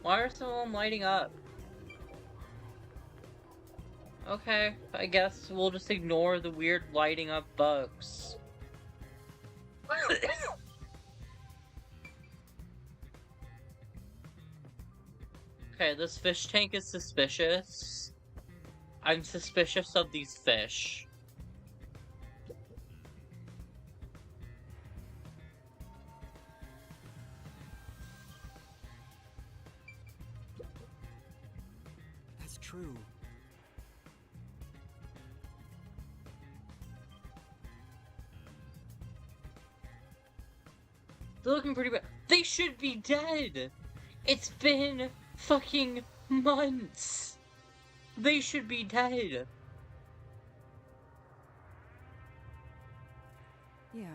Why are some of them lighting up? Okay, I guess we'll just ignore the weird lighting up books. Okay, this fish tank is suspicious. I'm suspicious of these fish. That's true. They're looking pretty bad. They should be dead! It's been fucking months! They should be dead! Yeah.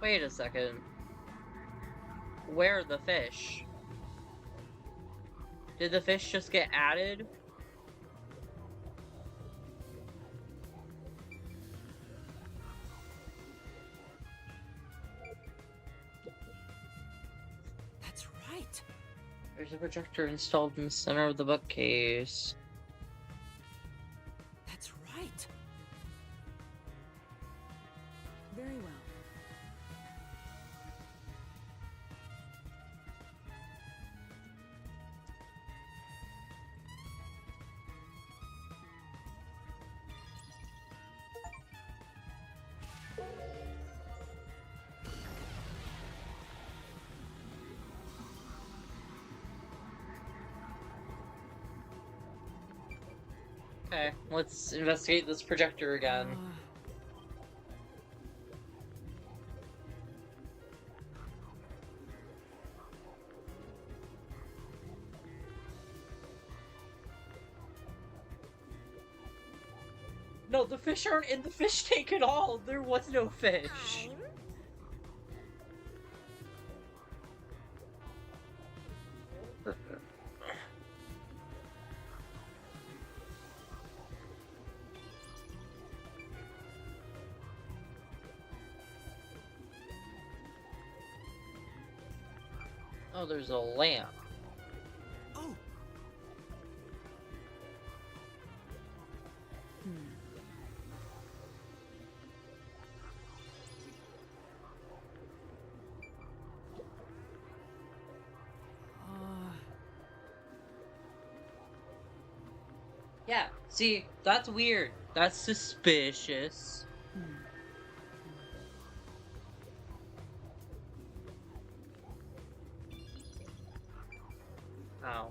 Wait a second. Where are the fish? Did the fish just get added? That's right. There's a projector installed in the center of the bookcase. That's right. Very well. Okay, let's investigate this projector again. No, the fish aren't in the fish tank at all! There was no fish! Time. Oh, there's a lamp. Oh, Yeah, see, that's weird. That's suspicious. Ow.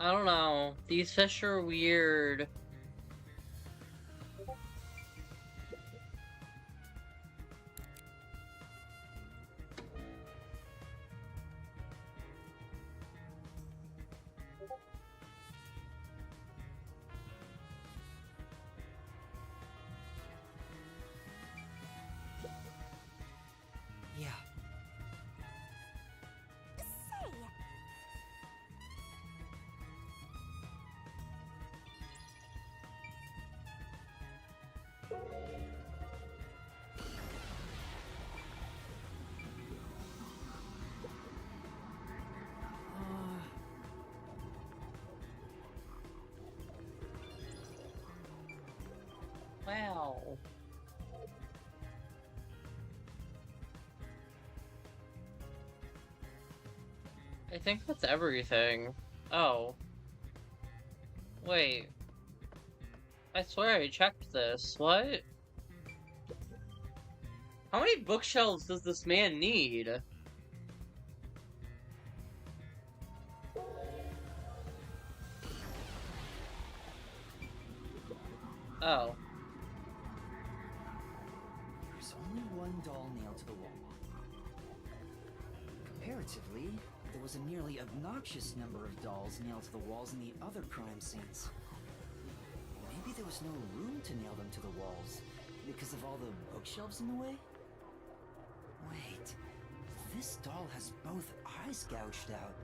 I don't know. These fish are weird. yeah. Say, Wow. I think that's everything. Oh. Wait. I swear I checked this. What? How many bookshelves does this man need? Oh. There's only one doll nailed to the wall. Comparatively, there was a nearly obnoxious number of dolls nailed to the walls in the other crime scenes. Maybe there was no room to nail them to the walls because of all the bookshelves in the way? Wait, this doll has both eyes gouged out.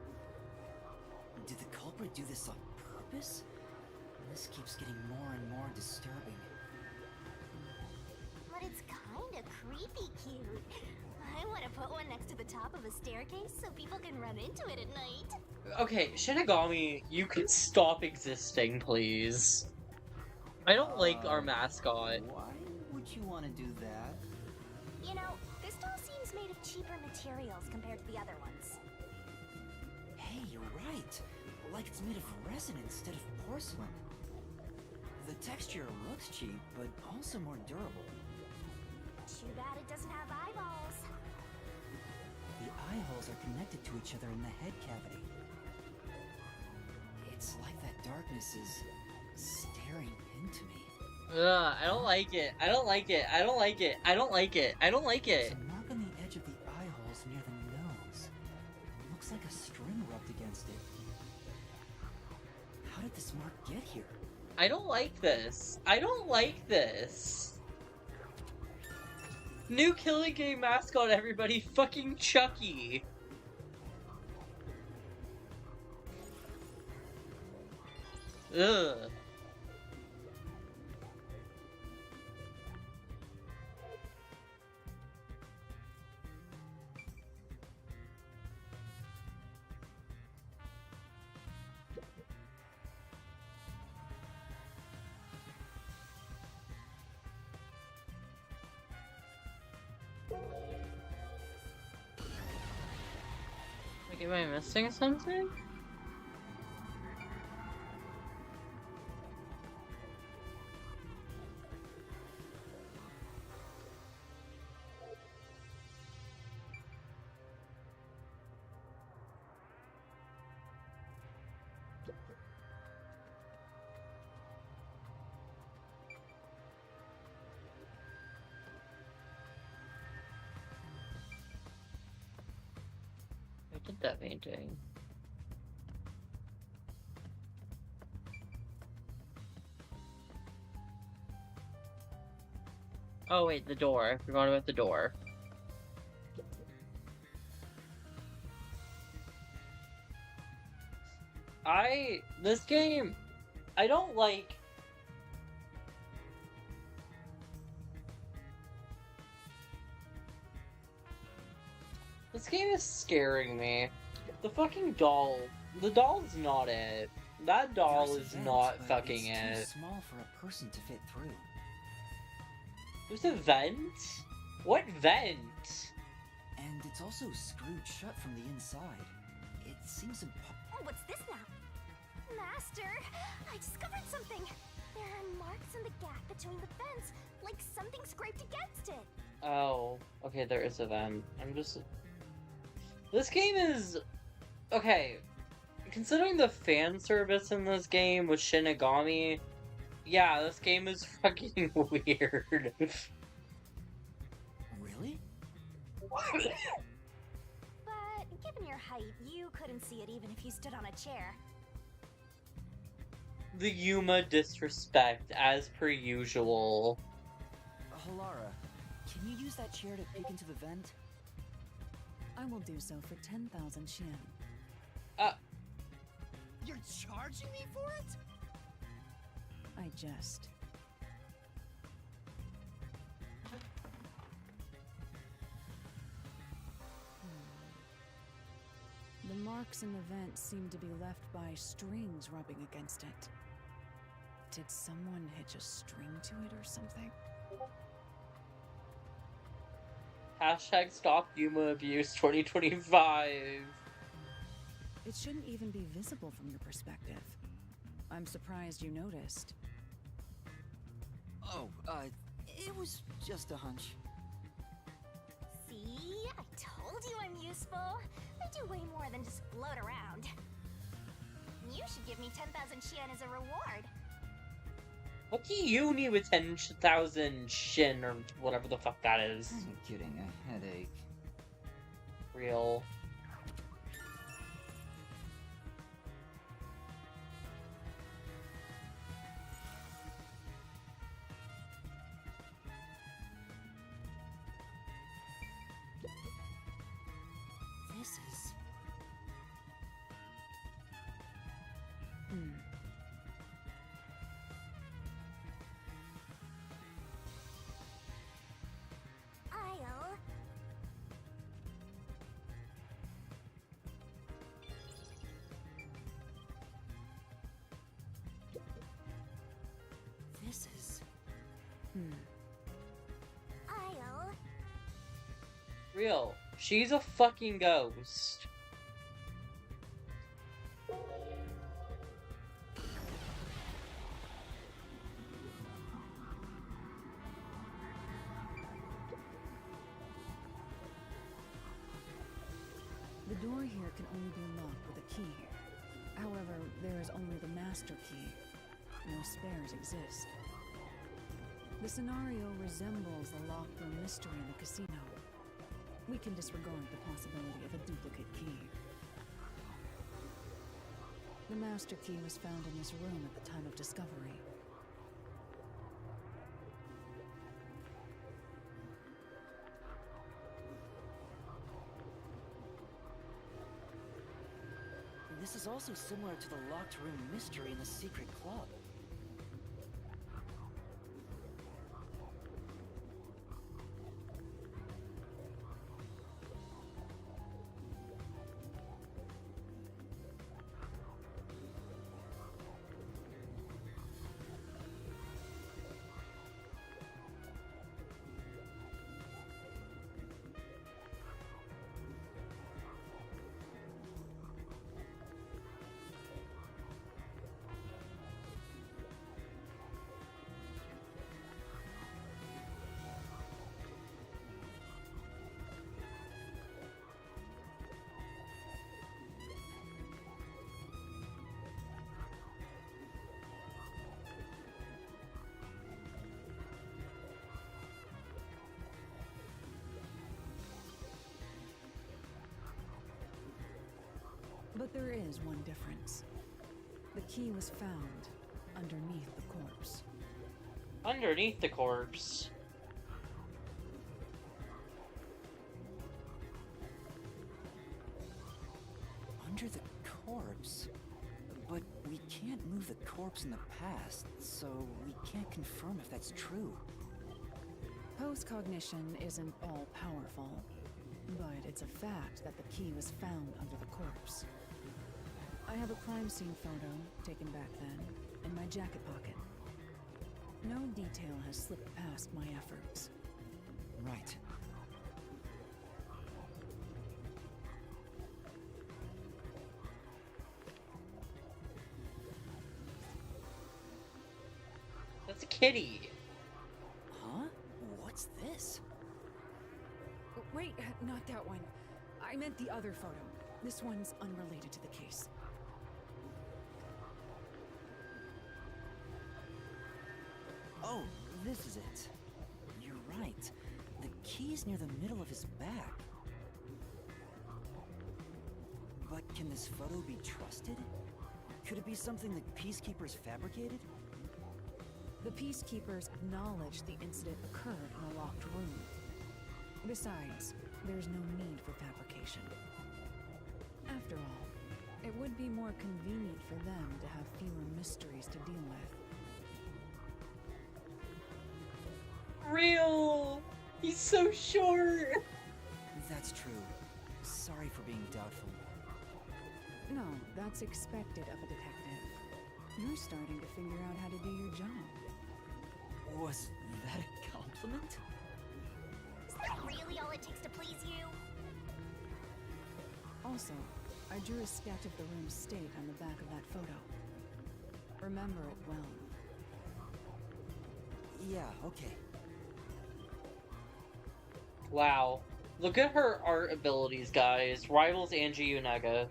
Did the culprit do this on purpose? This keeps getting more and more disturbing. but it's kinda creepy cute. I wanna put one next to the top of a staircase so people can run into it at night. Okay, Shinigami, you could stop existing, please. I don't like our mascot. Why would you want to do that? You know, this doll seems made of cheaper materials compared to the other ones. Hey, you're right. Like it's made of resin instead of porcelain. The texture looks cheap, but also more durable. Too bad it doesn't have eyeballs. The eye holes are connected to each other in the head cavity. It's like that darkness is staring into me. Ugh, I don't like it. I don't like it. I don't like it. I don't like it. I don't like There's it. a mark on the edge of the eye holes near the nose. It looks like a string rubbed against it. How did this mark get here? I don't like this. I don't like this. New Killing Game mascot, everybody. Fucking Chucky. Ugh. Like, am I missing something? did that painting? Oh wait, the door. I forgot about the door. This game, I don't like... This game is scaring me. The fucking doll. The doll is not it. That doll There's is a vent, not but fucking it's it. too small for a person to fit through. There's a vent? What vent? And it's also screwed shut from the inside. It seems Oh, what's this now? Master, I discovered something. There are marks in the gap between the vents, like something scraped against it. Oh, okay, there is a vent. I'm just... This game is... Okay, considering the fan service in this game with Shinigami, yeah, this game is fucking weird. Really? But given your height, you couldn't see it even if you stood on a chair. The Yuma disrespect, as per usual. Halara, can you use that chair to peek into the vent? I will do so for 10,000 Shin. You're charging me for it? I jest. The marks in the vent seem to be left by strings rubbing against it. Did someone hitch a string to it or something? Hashtag Stop Yuma Abuse 2025. It shouldn't even be visible from your perspective. I'm surprised you noticed. Oh, it was just a hunch. See? I told you I'm useful. I do way more than just float around. You should give me 10,000 Shin as a reward. What do you need with 10,000 Shin or whatever the fuck that is? I'm getting a headache. Real. This is... I'll... This is... I'll... Real. She's a fucking ghost. The door here can only be locked with a key. However, there is only the master key. No spares exist. The scenario resembles the locked room mystery in the casino. We can disregard the possibility of a duplicate key. The master key was found in this room at the time of discovery. This is also similar to the locked room mystery in the secret club. But there is one difference. The key was found underneath the corpse. Underneath the corpse. Under the corpse? But we can't move the corpse in the past, so we can't confirm if that's true. Post-cognition isn't all-powerful, but it's a fact that the key was found under the corpse. I have a crime scene photo, taken back then, in my jacket pocket. No detail has slipped past my efforts. Right. That's a kitty. Huh? What's this? Wait, not that one. I meant the other photo. This one's unrelated to the case. Oh, this is it. You're right. The key's near the middle of his back. But can this photo be trusted? Could it be something the Peacekeepers fabricated? The Peacekeepers acknowledged the incident occurred in a locked room. Besides, there's no need for fabrication. After all, it would be more convenient for them to have fewer mysteries to deal with. Real! He's so short! That's true. Sorry for being doubtful. No, that's expected of a detective. You're starting to figure out how to do your job. Was that a compliment? Is that really all it takes to please you? Also, I drew a sketch of the room's state on the back of that photo. Remember it well. Yeah, okay. Wow. Look at her art abilities, guys. Rivals Angie Unaga.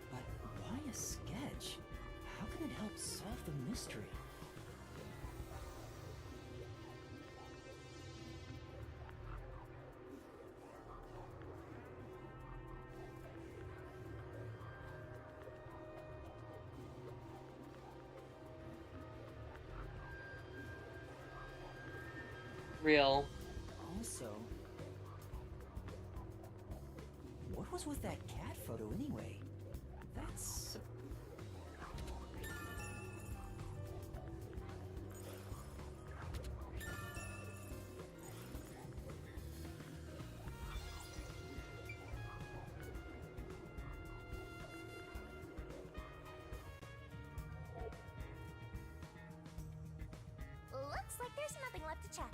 But why a sketch? How can it help solve the mystery? Real. Also, what was with that cat photo anyway? That's... Looks like there's nothing left to check.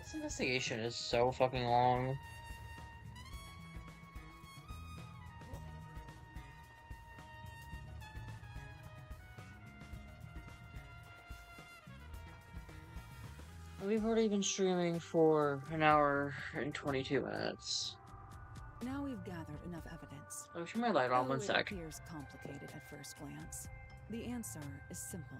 This investigation is so fucking long. We've already been streaming for an hour and 22 minutes. Now we've gathered enough evidence. Let me turn my light on Though one sec. It appears complicated at first glance. The answer is simple.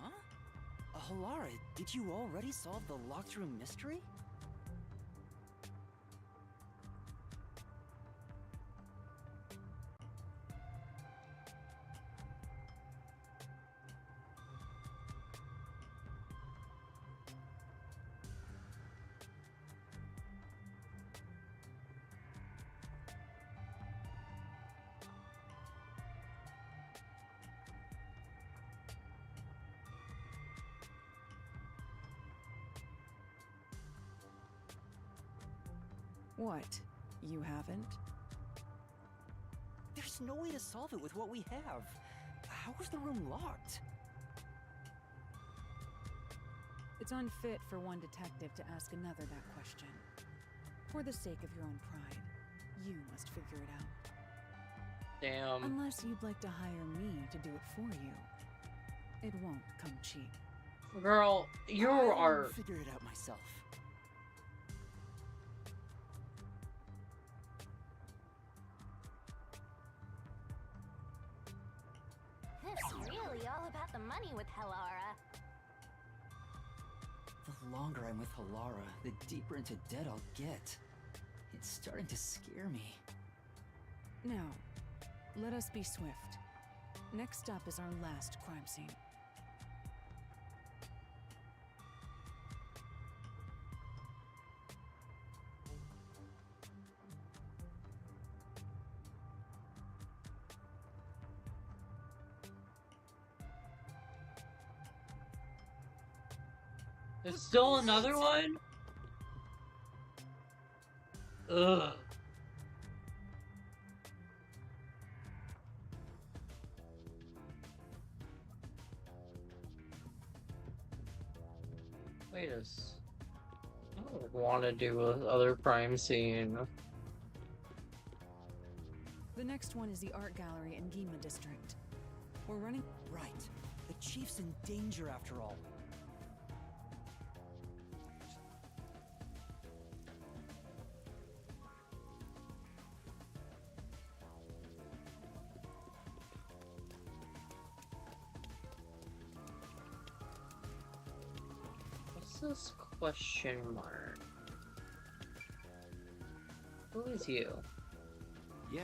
Huh? Halara, did you already solve the locked room mystery? What? You haven't? There's no way to solve it with what we have. How was the room locked? It's unfit for one detective to ask another that question. For the sake of your own pride, you must figure it out. Damn. Unless you'd like to hire me to do it for you. It won't come cheap. Girl, you I'll are... figure it out myself. It's really all about the money with Helara. The longer I'm with Helara, the deeper into debt I'll get. It's starting to scare me. Now, let us be swift. Next up is our last crime scene. There's still another one? Ugh. Wait a s... I don't want to do another crime scene. The next one is the art gallery in Gima district. We're running... Right. The chief's in danger after all. What's this question mark? Who is you? Yeah.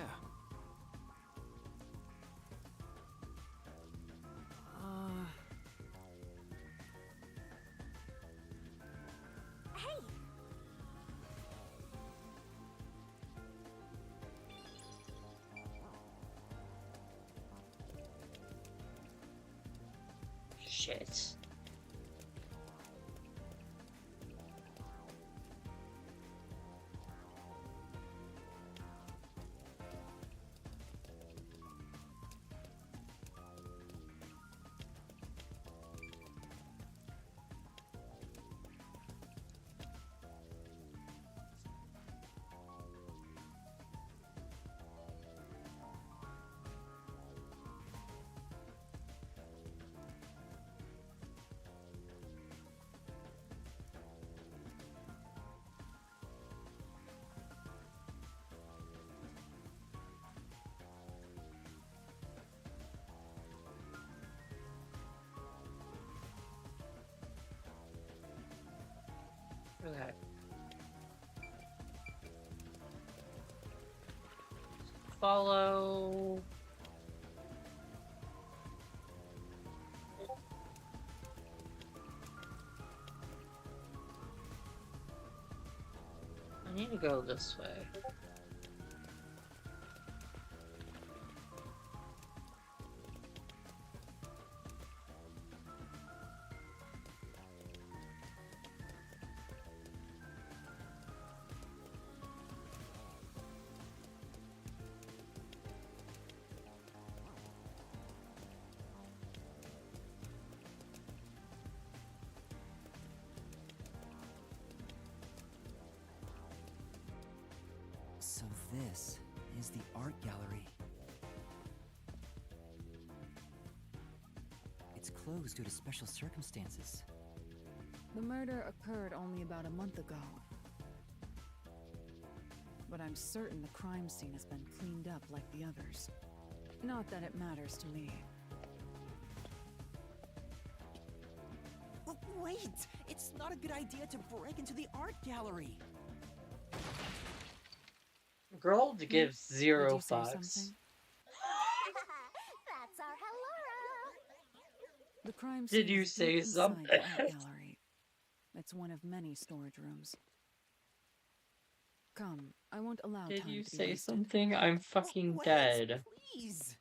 Hey! Shit. Okay. Follow. I need to go this way. So this is the art gallery. It's closed due to special circumstances. The murder occurred only about a month ago. But I'm certain the crime scene has been cleaned up like the others. Not that it matters to me. Wait! It's not a good idea to break into the art gallery! Girl gives Would zero you say fucks. something? That's our Helara! The crime Did scene you is say deep inside something? the art gallery. It's one of many storage rooms. Come, I won't allow Did time you to be say wasted. something? I'm fucking Wait, dead. Please!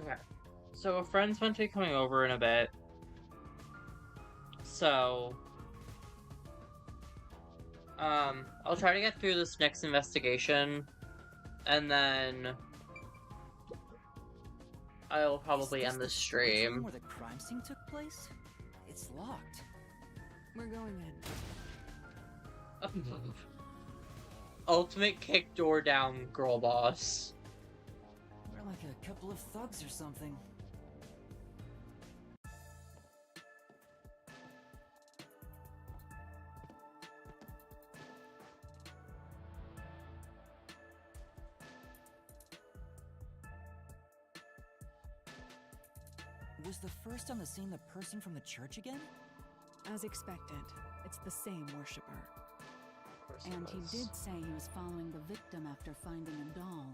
Okay. So a friend's meant to be coming over in a bit. So, I'll try to get through this next investigation, and then I'll probably end the stream. Where the crime scene took place? It's locked. We're going in. Ultimate kick door down, girl boss. We're like a couple of thugs or something. Was the first on the scene the person from the church again? As expected, it's the same worshiper. And he did say he was following the victim after finding a doll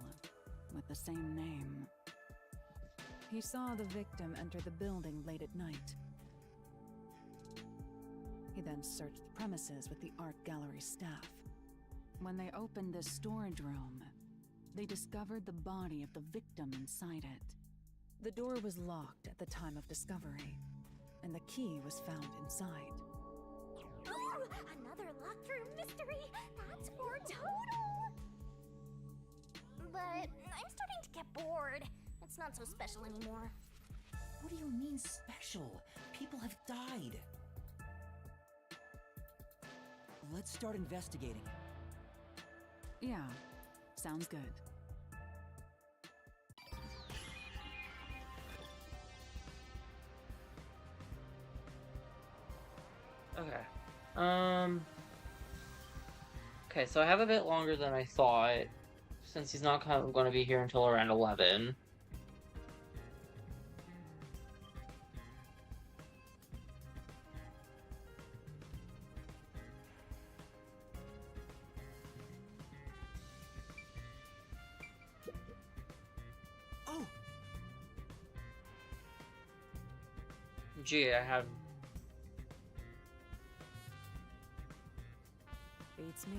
with the same name. He saw the victim enter the building late at night. He then searched the premises with the art gallery staff. When they opened this storage room, they discovered the body of the victim inside it. The door was locked at the time of discovery, and the key was found inside. Ooh, another locked room mystery! That's more total! But I'm starting to get bored. It's not so special anymore. What do you mean special? People have died. Let's start investigating. Yeah, sounds good. Okay. Okay, so I have a bit longer than I thought, since he's not going to be here until around 11. Oh! Gee, I have... Beats me.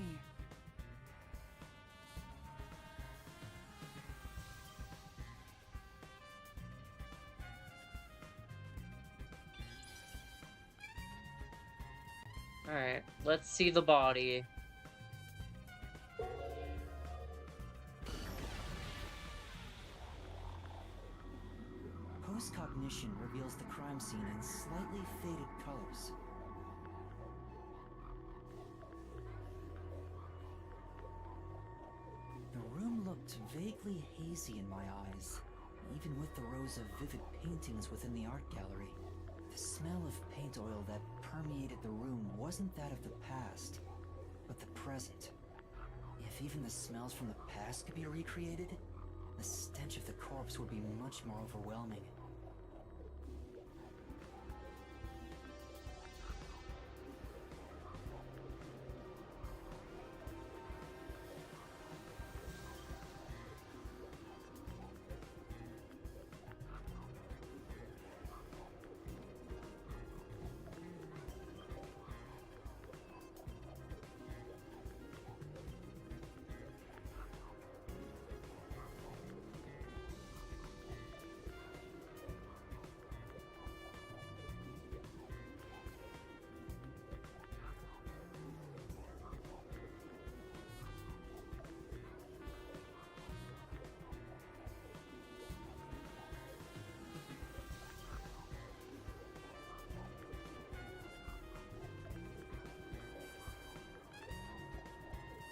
Alright, let's see the body. Post-cognition reveals the crime scene in slightly faded colors. The room looked vaguely hazy in my eyes, even with the rows of vivid paintings within the art gallery. The smell of paint oil that permeated the room wasn't that of the past, but the present. If even the smells from the past could be recreated, the stench of the corpse would be much more overwhelming.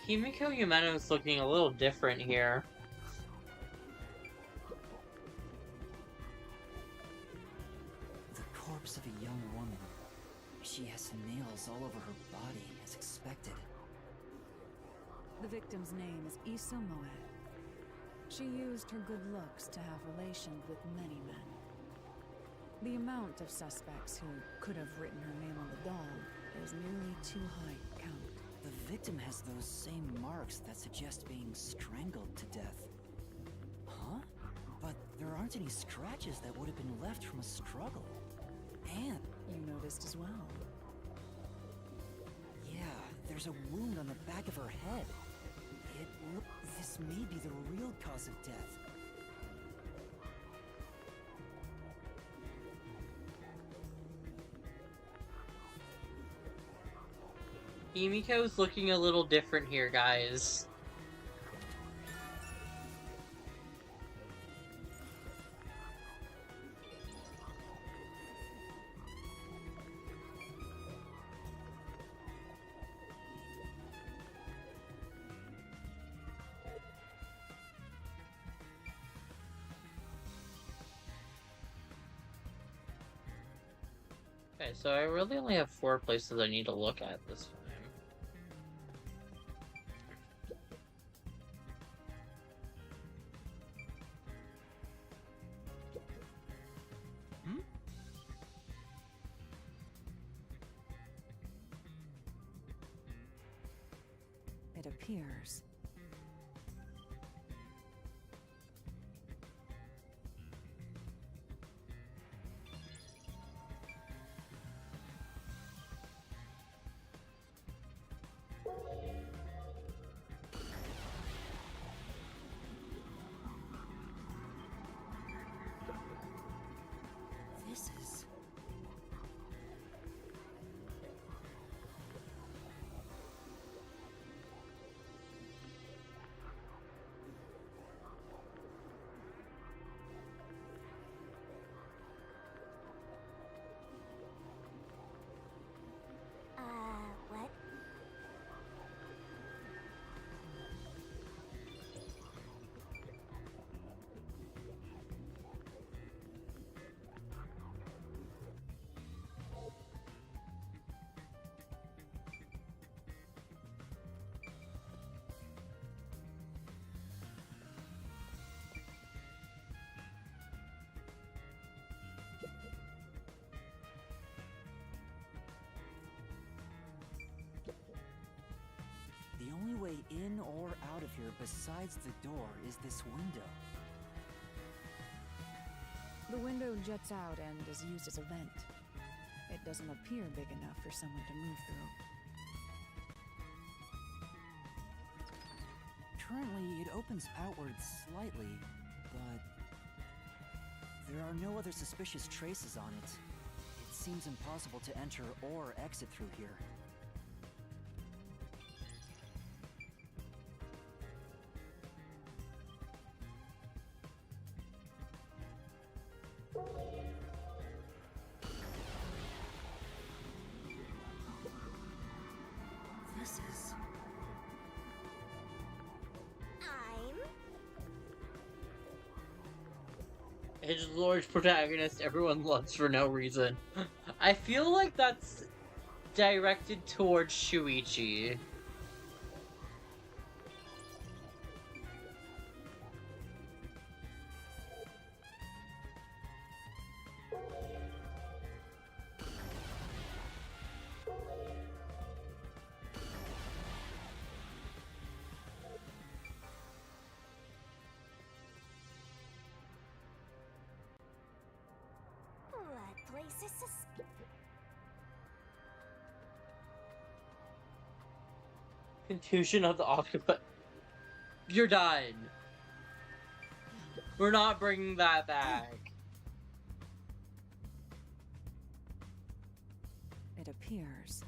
Himiko Yumeno's looking a little different here. The corpse of a young woman. She has nails all over her body, as expected. The victim's name is Isumoe. She used her good looks to have relations with many men. The amount of suspects who could have written her name on the doll is nearly too high to count. The victim has those same marks that suggest being strangled to death. Huh? But there aren't any scratches that would have been left from a struggle. And You noticed as well. yeah, there's a wound on the back of her head. This may be the real cause of death. Himiko's looking a little different here, guys. Okay, so I really only have 4 places I need to look at this time. It appears. This is... What? The only way in or out of here besides the door is this window. The window juts out and is used as a vent. It doesn't appear big enough for someone to move through. Currently, it opens outwards slightly, but there are no other suspicious traces on it. It seems impossible to enter or exit through here. This is... Edgelord's protagonist everyone loves for no reason. I feel like that's directed towards Shuichi. What place is this? Contusion of the octopus. You're done. We're not bringing that back. It appears.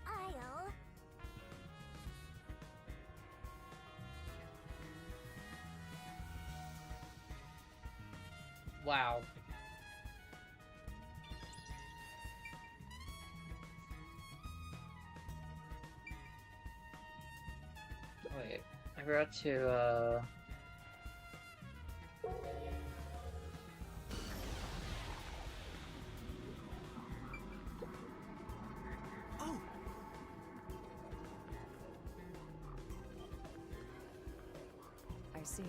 I'll... Wow. Wait, I forgot to, Oh! I see.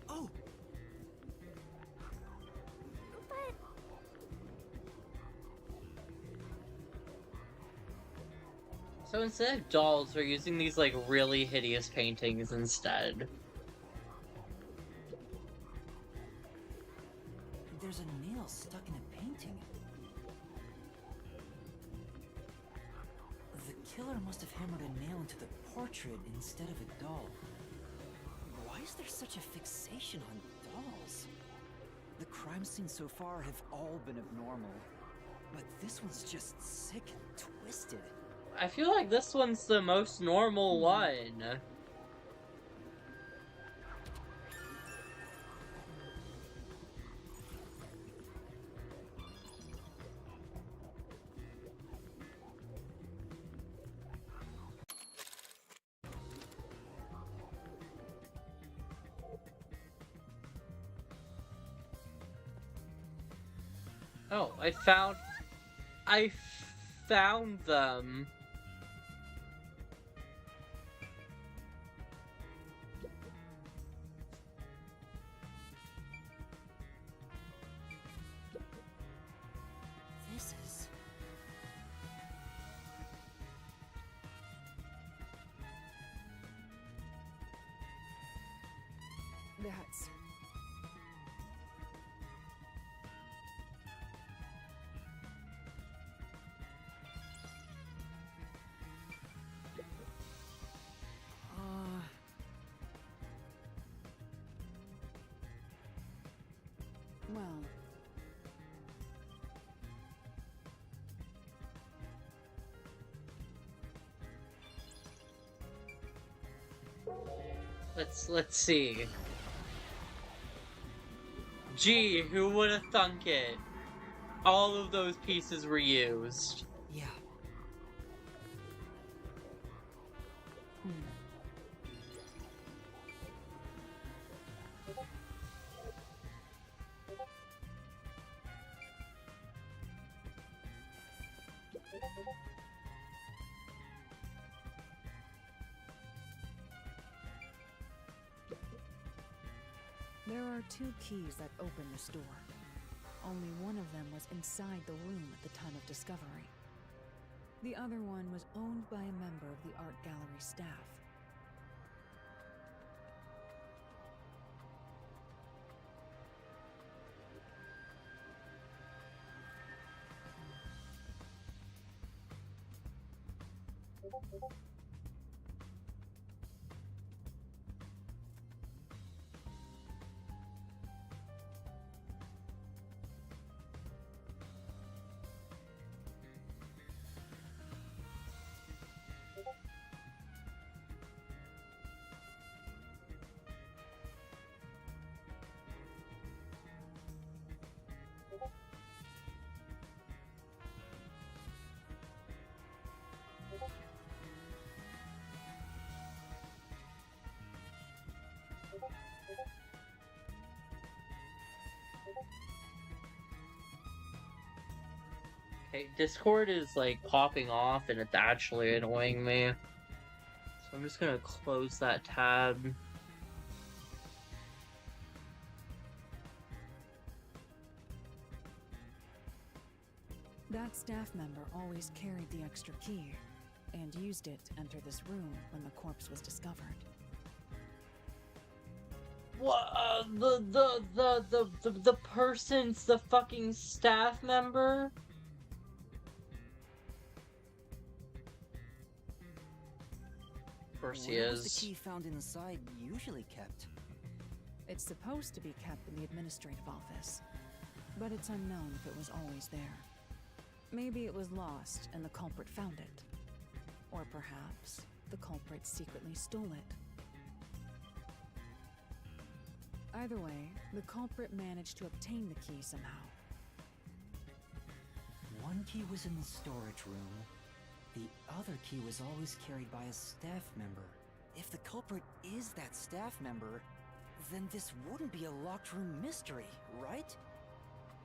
Oh! But... So instead of dolls, we're using these, like, really hideous paintings instead. There's a nail stuck in a painting. The killer must have hammered a nail into the portrait instead of a doll. Why is there such a fixation on dolls? The crime scenes so far have all been abnormal, but this one's just sick and twisted. I feel like this one's the most normal one. Oh, I found them. This is... That's... Well... Let's see. Gee, who would have thunk it? All of those pieces were used. Yeah. There are 2 keys that open this door. Only one of them was inside the room at the time of discovery. The other one was owned by a member of the art gallery staff. Okay, Discord is like popping off and it's actually annoying me. So I'm just gonna close that tab. That staff member always carried the extra key, and used it to enter this room when the corpse was discovered. What? The person's the fucking staff member? Of course he Where was the is. key found inside usually kept? It's supposed to be kept in the administrative office, but it's unknown if it was always there. Maybe it was lost and the culprit found it. Or perhaps the culprit secretly stole it. Either way, the culprit managed to obtain the key somehow. One key was in the storage room. The other key was always carried by a staff member. If the culprit is that staff member, then this wouldn't be a locked room mystery, right?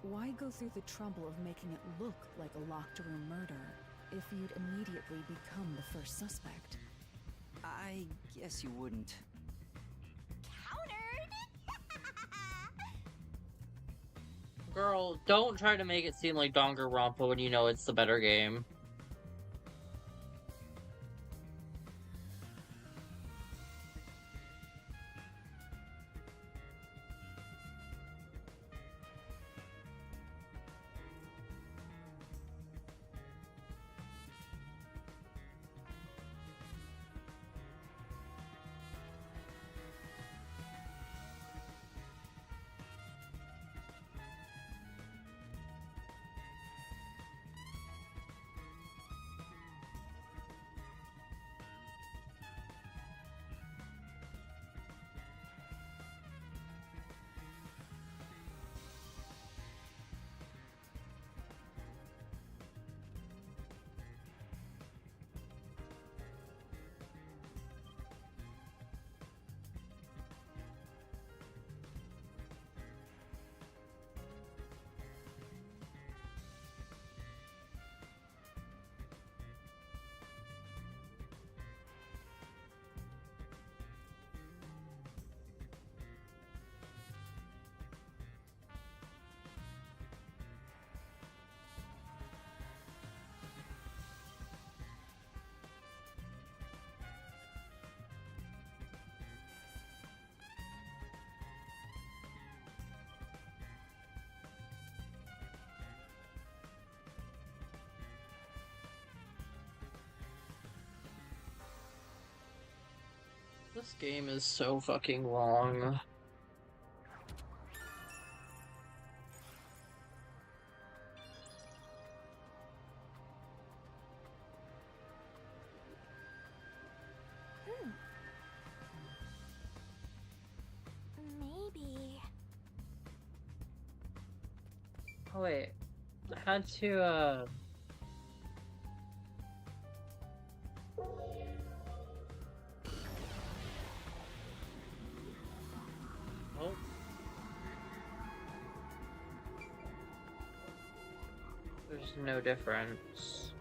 Why go through the trouble of making it look like a locked room murder if you'd immediately become the first suspect? I guess you wouldn't. Countered! Girl, don't try to make it seem like Danganronpa when you know it's the better game. This game is so fucking long. Maybe. Oh wait, I had to oh. There's no difference.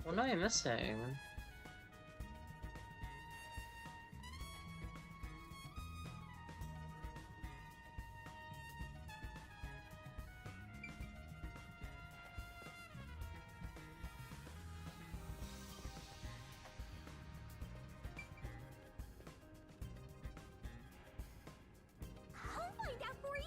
What am I missing? I'll find out for you.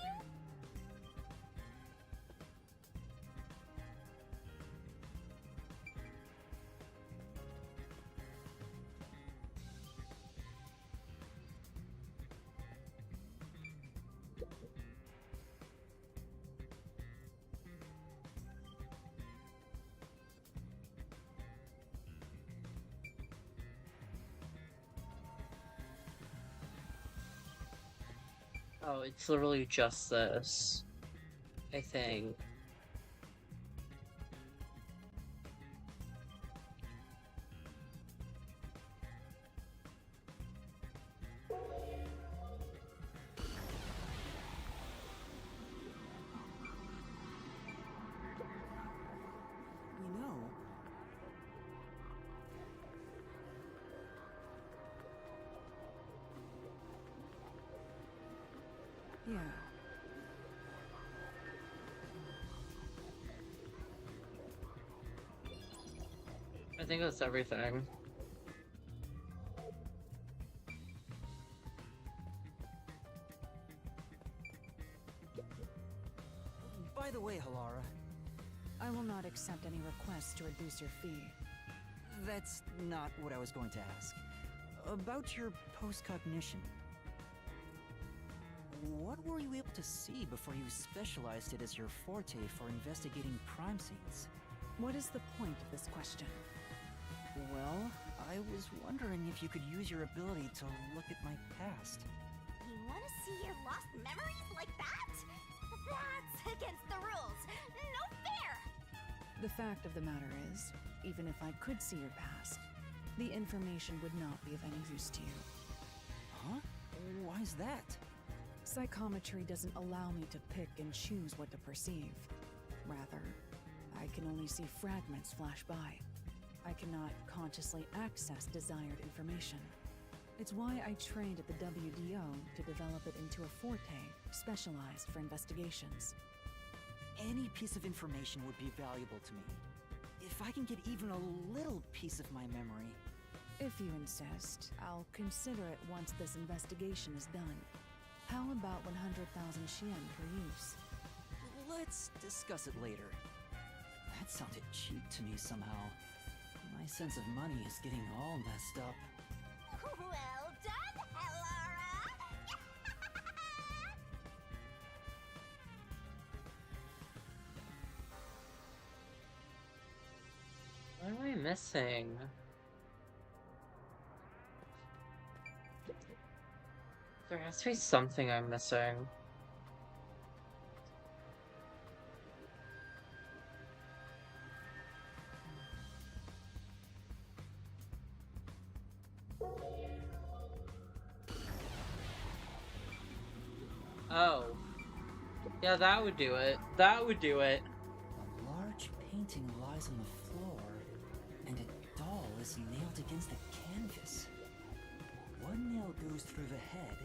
Oh, it's literally just this, I think. You know, Yeah. I think that's everything. by the way, Halara, I will not accept any requests to reduce your fee. that's not what I was going to ask. About your post-cognition. What were you able to see before you specialized it as your forte for investigating crime scenes? What is the point of this question? Well, I was wondering if you could use your ability to look at my past. You want to see your lost memories like that? That's against the rules. No fair! The fact of the matter is, even if I could see your past, the information would not be of any use to you. Huh? Why's that? Psychometry doesn't allow me to pick and choose what to perceive. Rather, I can only see fragments flash by. I cannot consciously access desired information. It's why I trained at the WDO to develop it into a forte specialized for investigations. Any piece of information would be valuable to me. If I can get even a little piece of my memory. If you insist, I'll consider it once this investigation is done. How about 100,000 Xian per use? Let's discuss it later. That sounded cheap to me somehow. My sense of money is getting all messed up. Well done, Elara! What am I missing? There has to be something I'm missing. Oh. Yeah, that would do it. That would do it. A large painting lies on the floor, and a doll is nailed against the canvas. One nail goes through the head,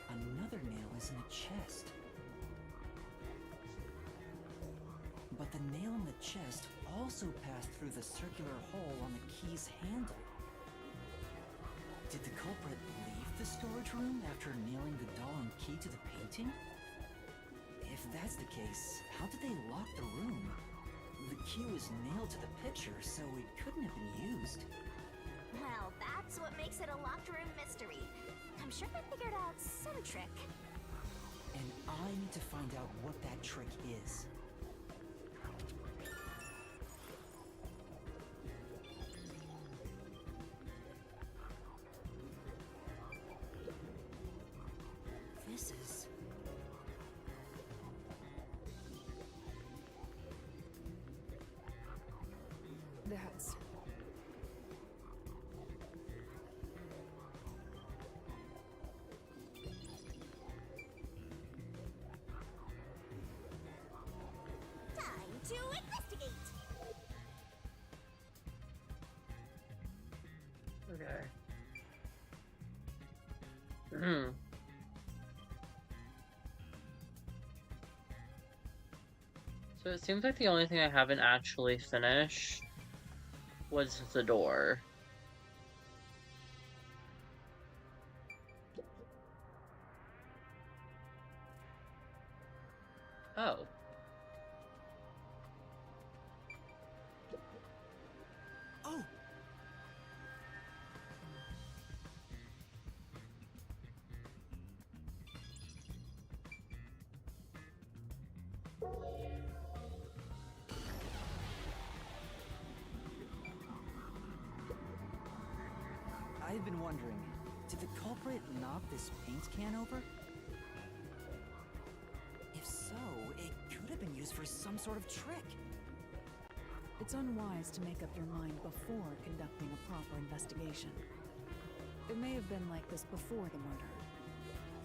another nail is in the chest. But the nail in the chest also passed through the circular hole on the key's handle. Did the culprit leave the storage room after nailing the doll and key to the painting? If that's the case, how did they lock the room? The key was nailed to the picture, so it couldn't have been used. Well, that's what makes it a locked room mystery. I'm sure they figured out some trick. And I need to find out what that trick is. This is... That's... Time to investigate! Okay. Hmm. So it seems like the only thing I haven't actually finished was the door. Oh. Oh! I've been wondering, did the culprit knock this paint can over? If so, it could have been used for some sort of trick. It's unwise to make up your mind before conducting a proper investigation. It may have been like this before the murder,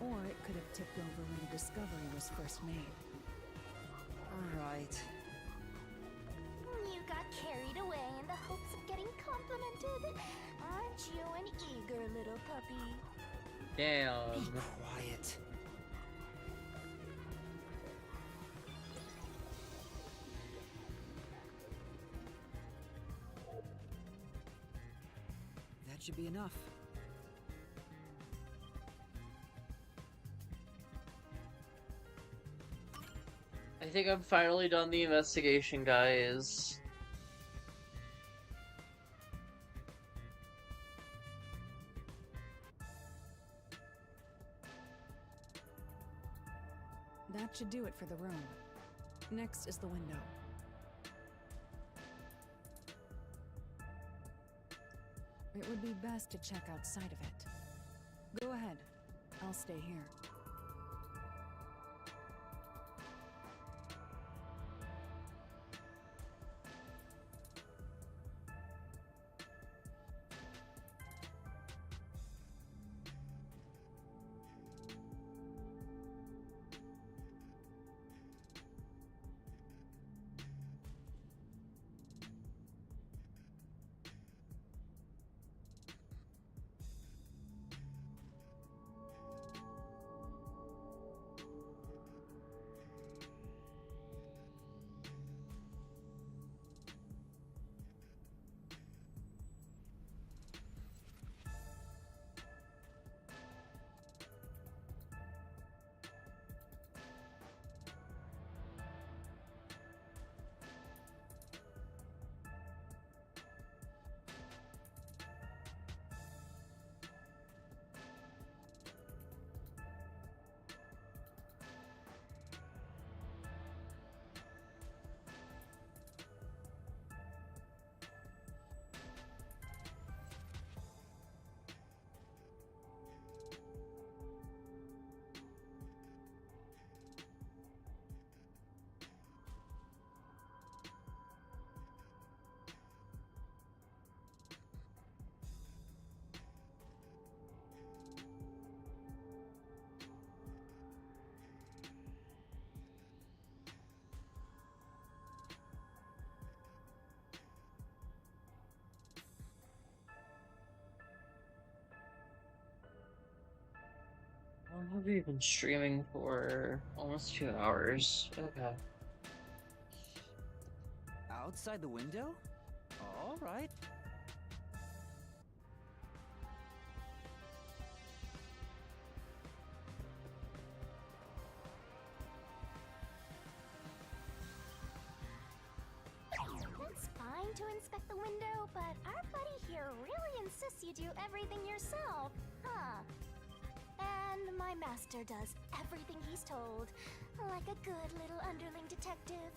or it could have tipped over when the discovery was first made. Alright. You got carried away in the hopes of getting complimented. Aren't you an eager little puppy? Damn. Be quiet. That should be enough. I think I'm finally done the investigation, guys. That should do it for the room. Next is the window. It would be best to check outside of it. Go ahead. I'll stay here. How long have we been streaming for? Almost 2 hours. Okay. Outside the window? Alright. to inspect the window, but our buddy here really insists you do everything yourself, huh? And my master does everything he's told, like a good little underling detective.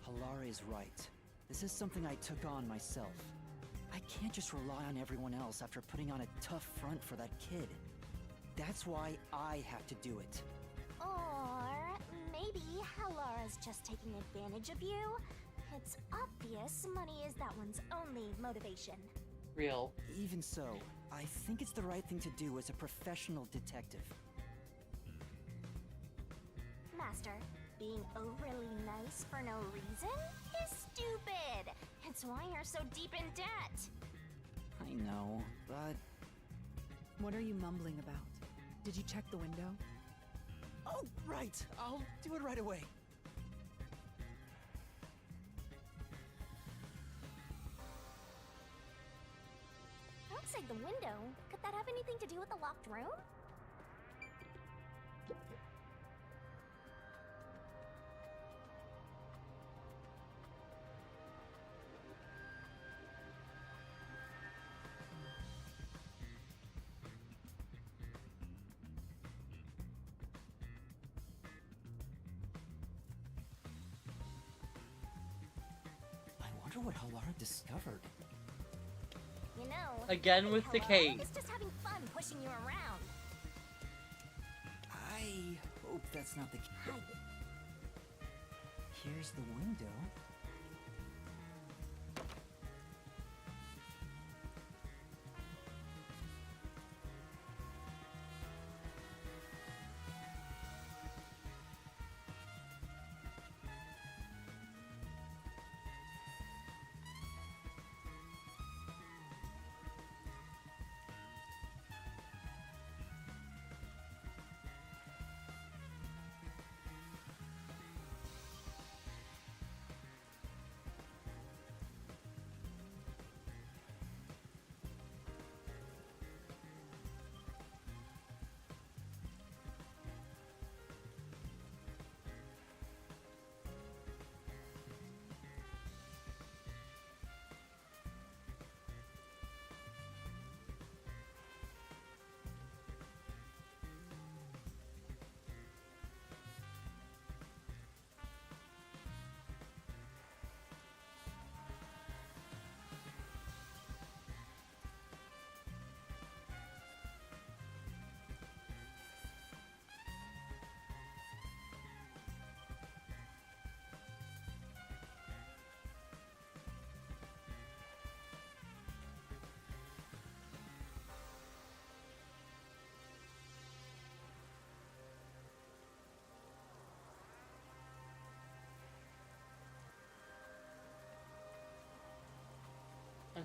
Halare is right. This is something I took on myself. I can't just rely on everyone else after putting on a tough front for that kid. That's why I have to do it. Or maybe Halara's just taking advantage of you. It's obvious money is that one's only motivation. Real. Even so, I think it's the right thing to do as a professional detective. Master, being overly nice for no reason is stupid. It's why you're so deep in debt. I know, but... What are you mumbling about? Did you check the window? Oh, right! I'll do it right away. Outside the window? Could that have anything to do with the locked room? I wonder what Halare discovered. You know, Again with the Halare cake. is just having fun pushing you around. I hope that's not the case. Hi. Here's the window.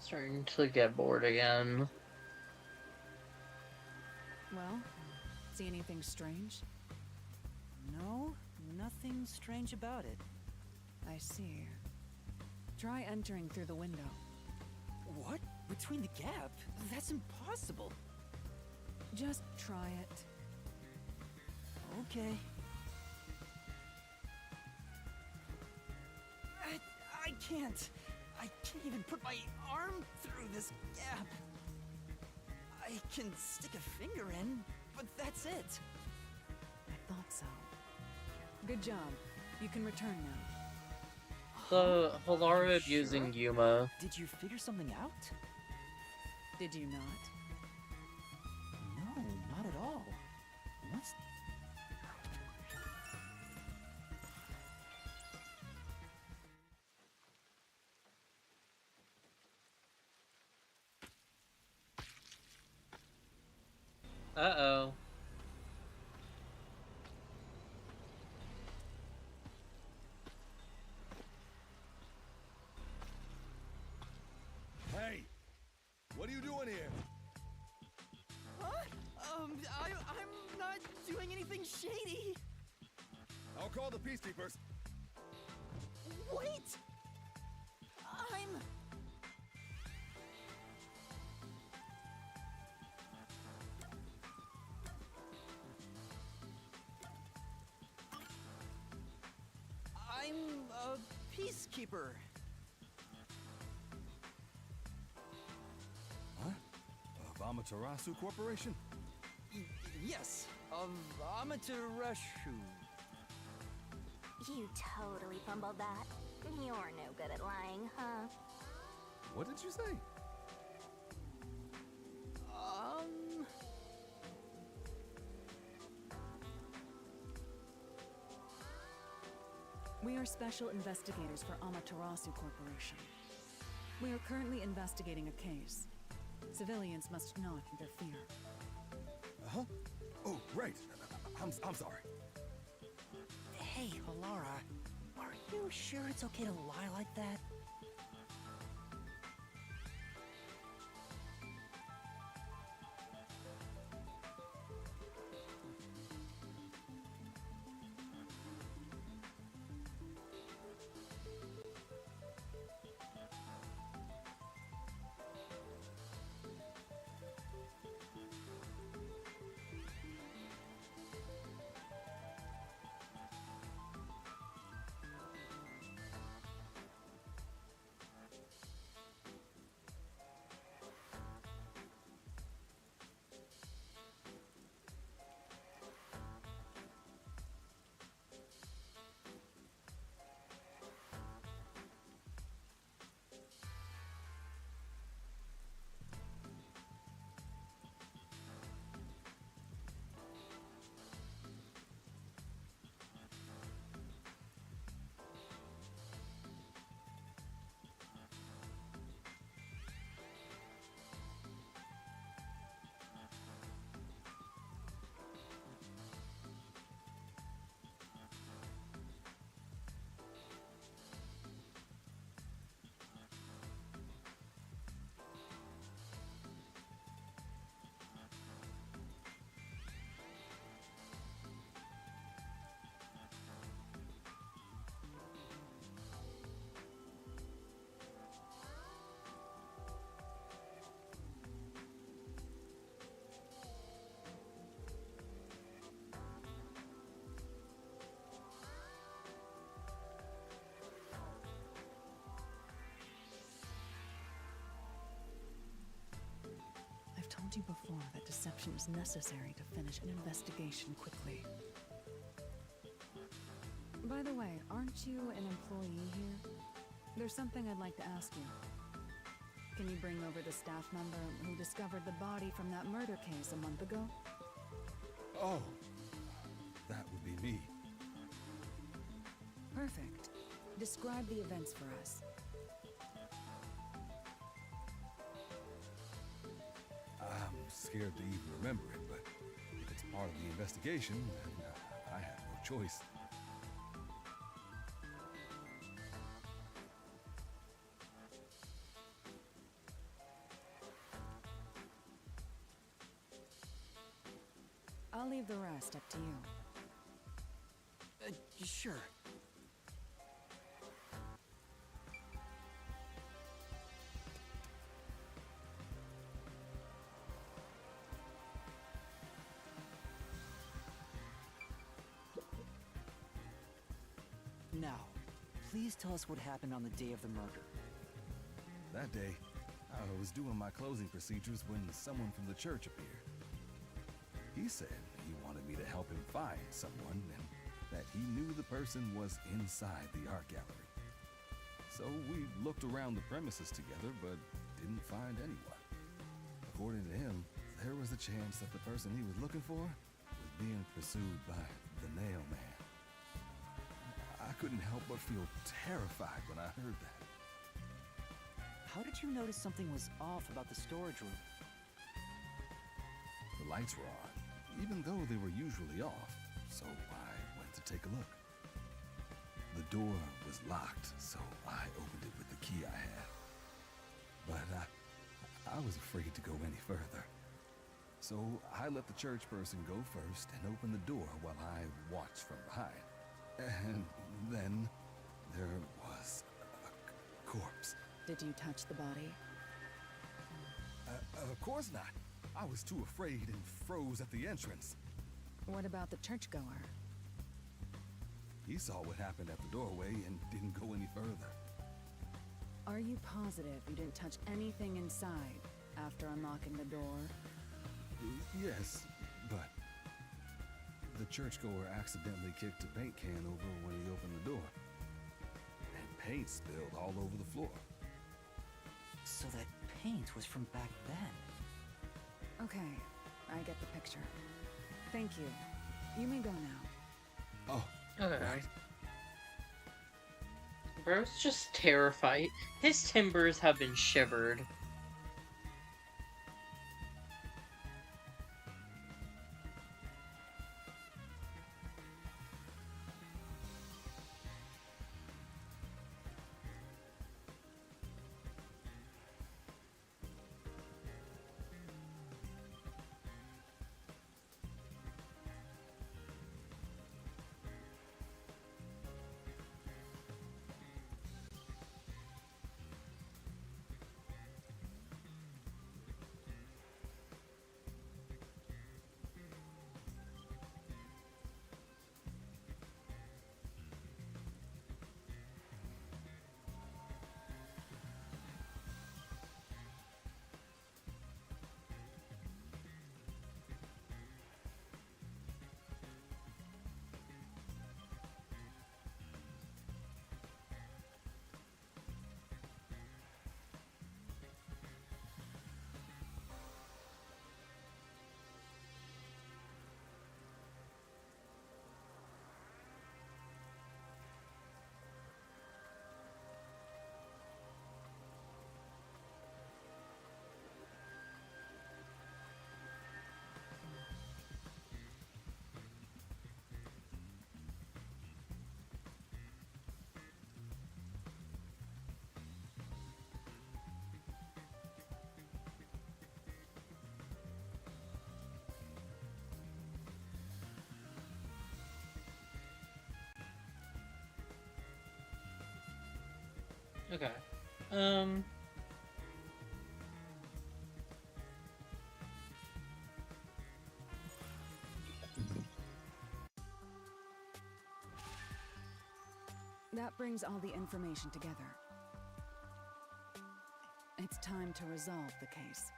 Starting to get bored again. Well, see anything strange? No, nothing strange about it. I see. Try entering through the window. What? Between the gap? That's impossible. Just try it. Okay. I can't. I can't even put my arm through this gap. I can stick a finger in, but that's it. I thought so. Good job. You can return now. So, Huh? Hilara Are you abusing sure? Yuma. Did you figure something out? Did you not? No, not at all. What's... Uh-oh. Hey! What are you doing here? Huh? I'm not doing anything shady. I'll call the peacekeepers. Wait! I'm a peacekeeper. Huh? Of Amaterasu Corporation? Yes, of Amaterasu. You totally fumbled that. You're no good at lying, huh? What did you say? We are special investigators for Amaterasu Corporation. We are currently investigating a case. Civilians must not interfere. Uh-huh. Oh, right. I'm sorry. Hey, Hilara, are you sure it's okay to lie like that? I've told you before that deception is necessary to finish an investigation quickly. By the way, aren't you an employee here? There's something I'd like to ask you. Can you bring over the staff member who discovered the body from that murder case a month ago? Oh, that would be me. Perfect. Describe the events for us. I'm scared to even remember it, but if it's part of the investigation, then I have no choice. I'll leave the rest up to you. Sure. Now, please tell us what happened on the day of the murder. That day, I was doing my closing procedures when someone from the church appeared. He said he wanted me to help him find someone and that he knew the person was inside the art gallery. So we looked around the premises together but didn't find anyone. According to him, there was a chance that the person he was looking for was being pursued by the Nail Man. I couldn't help but feel terrified when I heard that. How did you notice something was off about the storage room? The lights were on, even though they were usually off, so I went to take a look. The door was locked, so I opened it with the key I had. But I was afraid to go any further. So I let the church person go first and open the door while I watched from behind. And then there was a corpse. Did you touch the body? Of course not. I was too afraid and froze at the entrance. What about the churchgoer? He saw what happened at the doorway and didn't go any further. Are you positive you didn't touch anything inside after unlocking the door? Yes, but the churchgoer accidentally kicked a paint can over when he opened the door. And paint spilled all over the floor. So that paint was from back then. Okay, I get the picture. Thank you. You may go now. Oh, Okay. right. Bro's just terrified. His timbers have been shivered. Okay. That brings all the information together. It's time to resolve the case.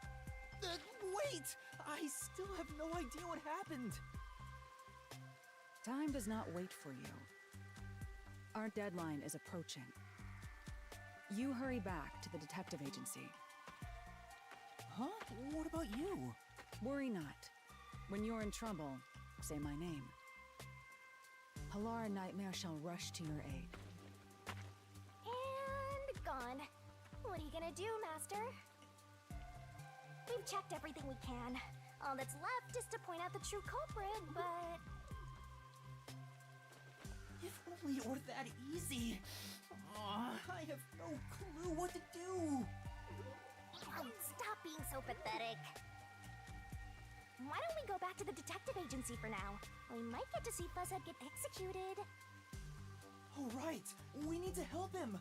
Wait! I still have no idea what happened. Time does not wait for you. Our deadline is approaching. You hurry back to the detective agency. Huh? What about you? Worry not. When you're in trouble, say my name. Halara Nightmare shall rush to your aid. And gone. What are you gonna do, Master? We've checked everything we can. All that's left is to point out the true culprit, but... If only it were that easy. I have no clue what to do. Oh, stop being so pathetic. Why don't we go back to the detective agency for now? We might get to see Fuzzhead get executed. Oh, right! We need to help him!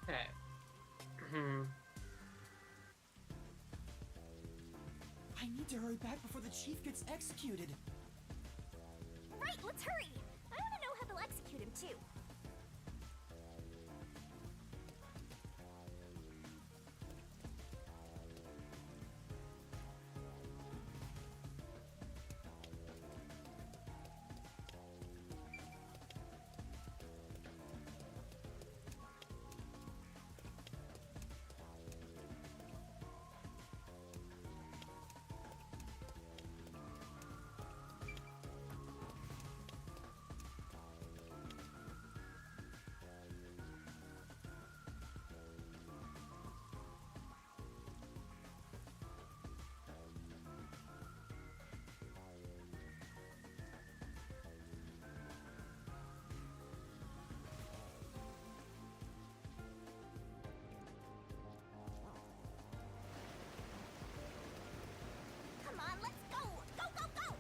Okay. I need to hurry back before the chief gets executed. Right, let's hurry! I want to know how they'll execute him, too. Come on, let's go! Go, go, go!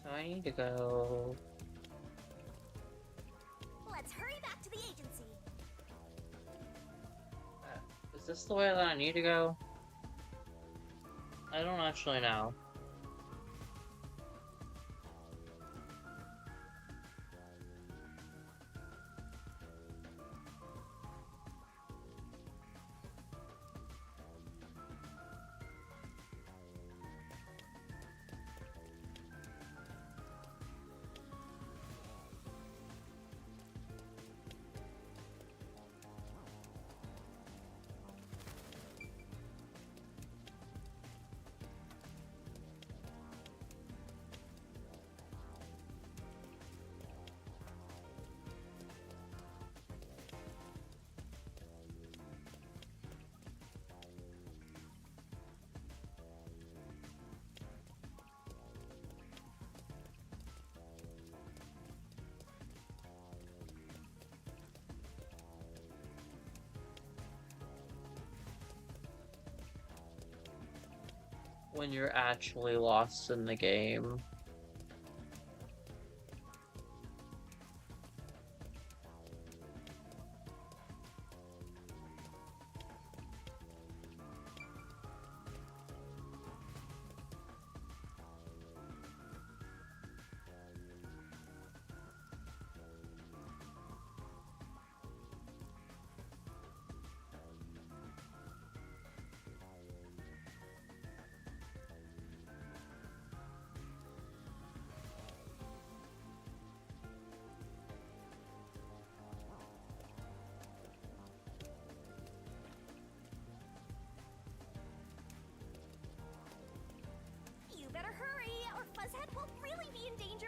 So I need to go... Let's hurry back to the agency. Is this the way that I need to go? I don't actually know. When you're actually lost in the game. You better hurry, or Fuzzhead will really be in danger.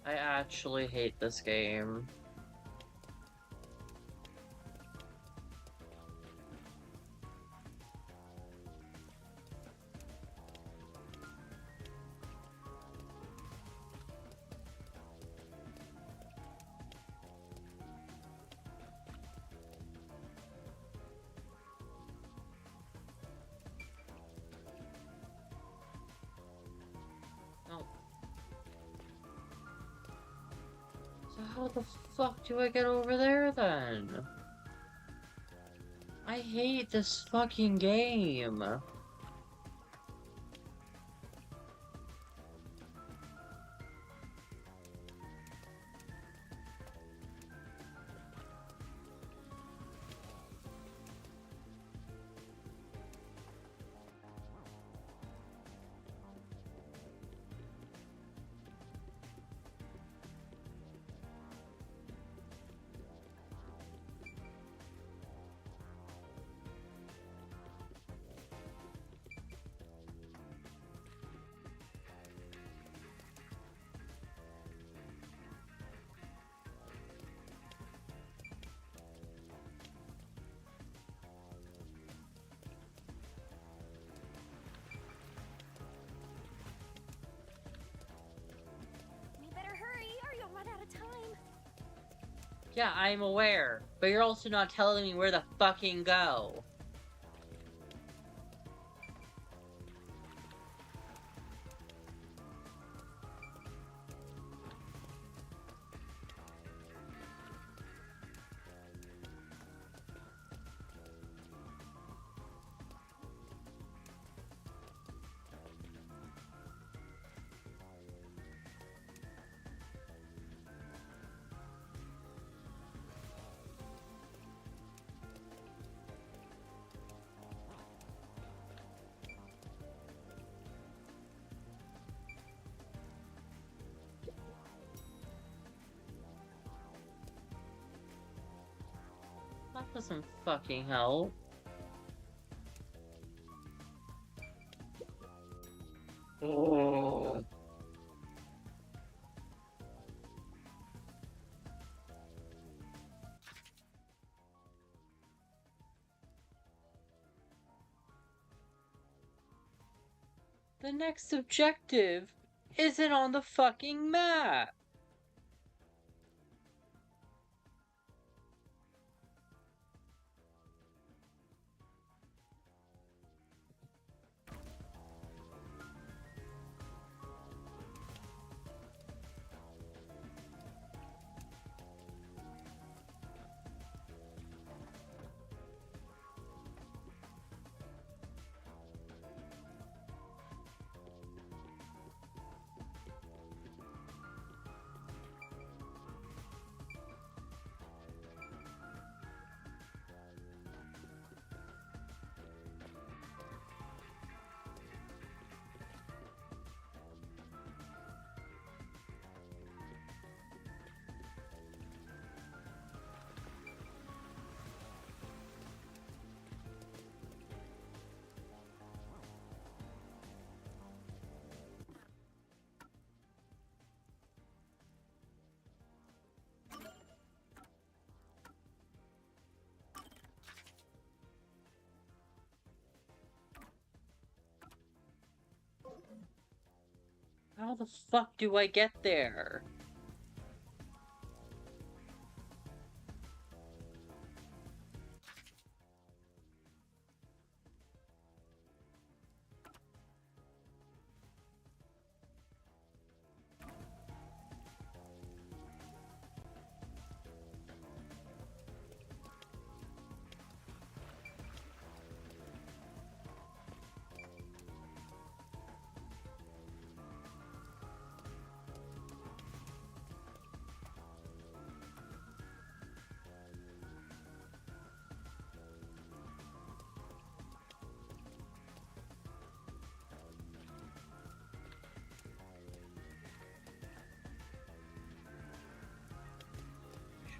I actually hate this game. How the fuck do I get over there then? I hate this fucking game. We better hurry or you'll run out of time. Yeah, I'm aware, but you're also not telling me where to fucking go. That doesn't fucking help. Oh. The next objective isn't on the fucking map. How the fuck do I get there?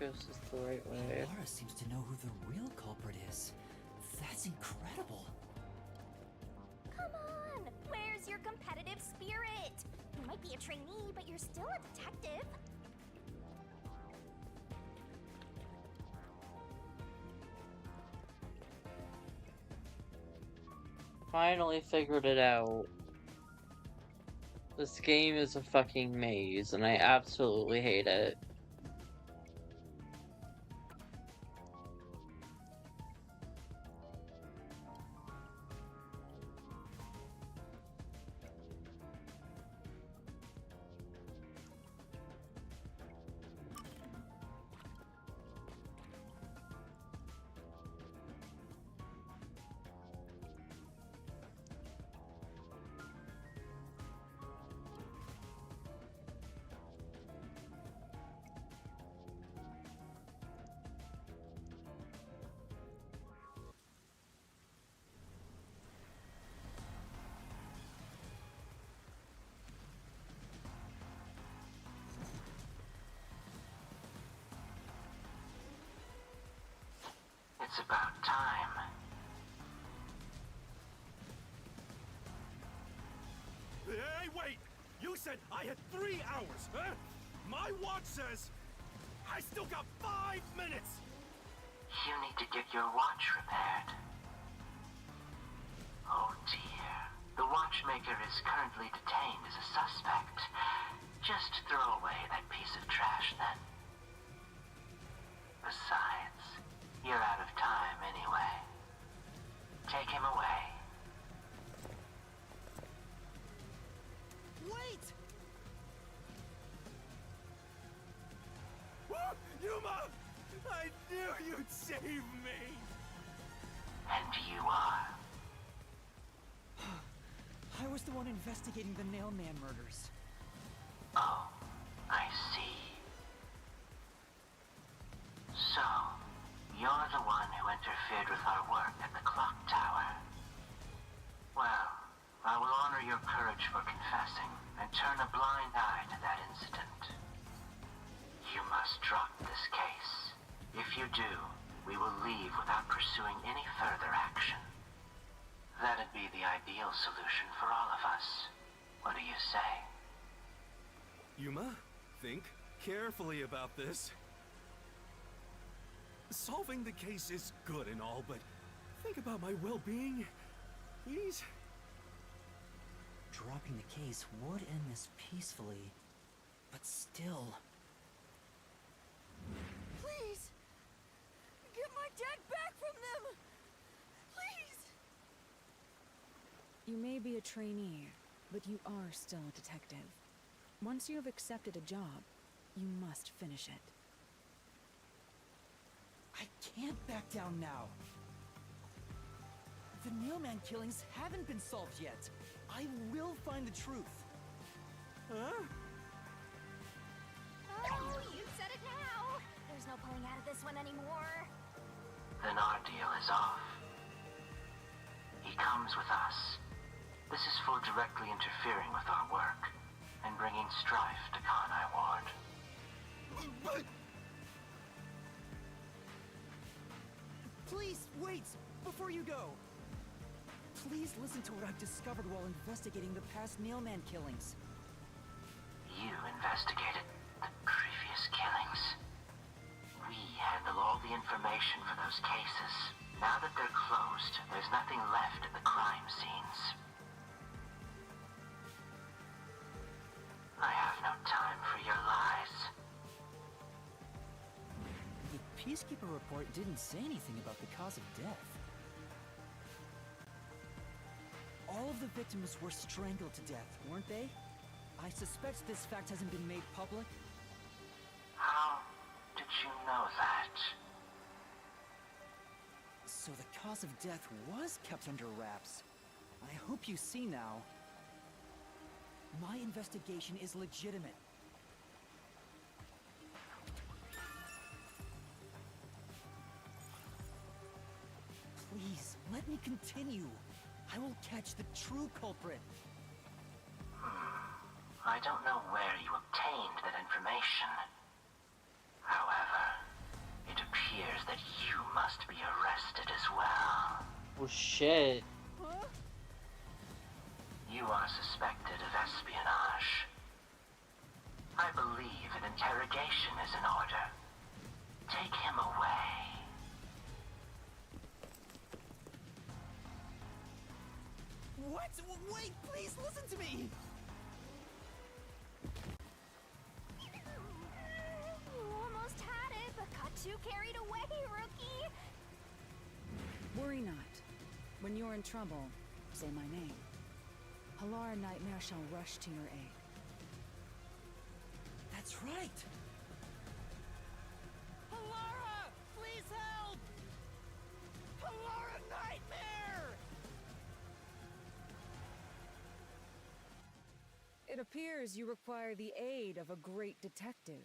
Sure this is the right way. Laura seems to know who the real culprit is. That's incredible. Come on! Where's your competitive spirit? You might be a trainee, but you're still a detective. Finally figured it out. This game is a fucking maze, and I absolutely hate it. said I had 3 hours, huh? My watch says I still got 5 minutes! You need to get your watch repaired. Oh dear. The watchmaker is currently detained as a suspect. Just throw away that piece of trash then. Besides, you're out of time anyway. Take him away. Wait! Woo! Yuma! I knew you'd save me! And you are. I was the one investigating the Nailman murders. Oh, I see. So, you're the one who interfered with our work at the clock tower. Well, I will honor your courage for confessing and turn a blind eye to that incident. You must drop this case. If you do, we will leave without pursuing any further action. That'd be the ideal solution for all of us. What do you say? Yuma, think carefully about this. Solving the case is good and all, but think about my well-being, please? Dropping the case would end this peacefully, but still... Please! Get my dad back from them! Please! You may be a trainee, but you are still a detective. Once you have accepted a job, you must finish it. I can't back down now. The Nailman killings haven't been solved yet. I will find the truth. Huh? Oh, you said it now! There's no pulling out of this one anymore. Then our deal is off. He comes with us. This is for directly interfering with our work and bringing strife to Kanai Ward. But... Please, wait! Before you go! Please listen to what I've discovered while investigating the past Nailman killings. You investigated the previous killings. We handle all the information for those cases. Now that they're closed, there's nothing left at the crime scenes. I have no time for your lies. The Peacekeeper report didn't say anything about the cause of death. All of the victims were strangled to death, weren't they? I suspect this fact hasn't been made public. How did you know that? So the cause of death was kept under wraps. I hope you see now. My investigation is legitimate. Please, let me continue. I will catch the true culprit. I don't know where you obtained that information. However, it appears that you must be arrested as well. Oh shit. Huh? You are suspected of espionage. I believe an interrogation is in order. Take him away. What? Wait, please listen to me! Almost had it, but got too carried away, rookie! Worry not. When you're in trouble, say my name. Halara Nightmare shall rush to your aid. That's right! Halara! Please help! Halara Nightmare! It appears you require the aid of a great detective.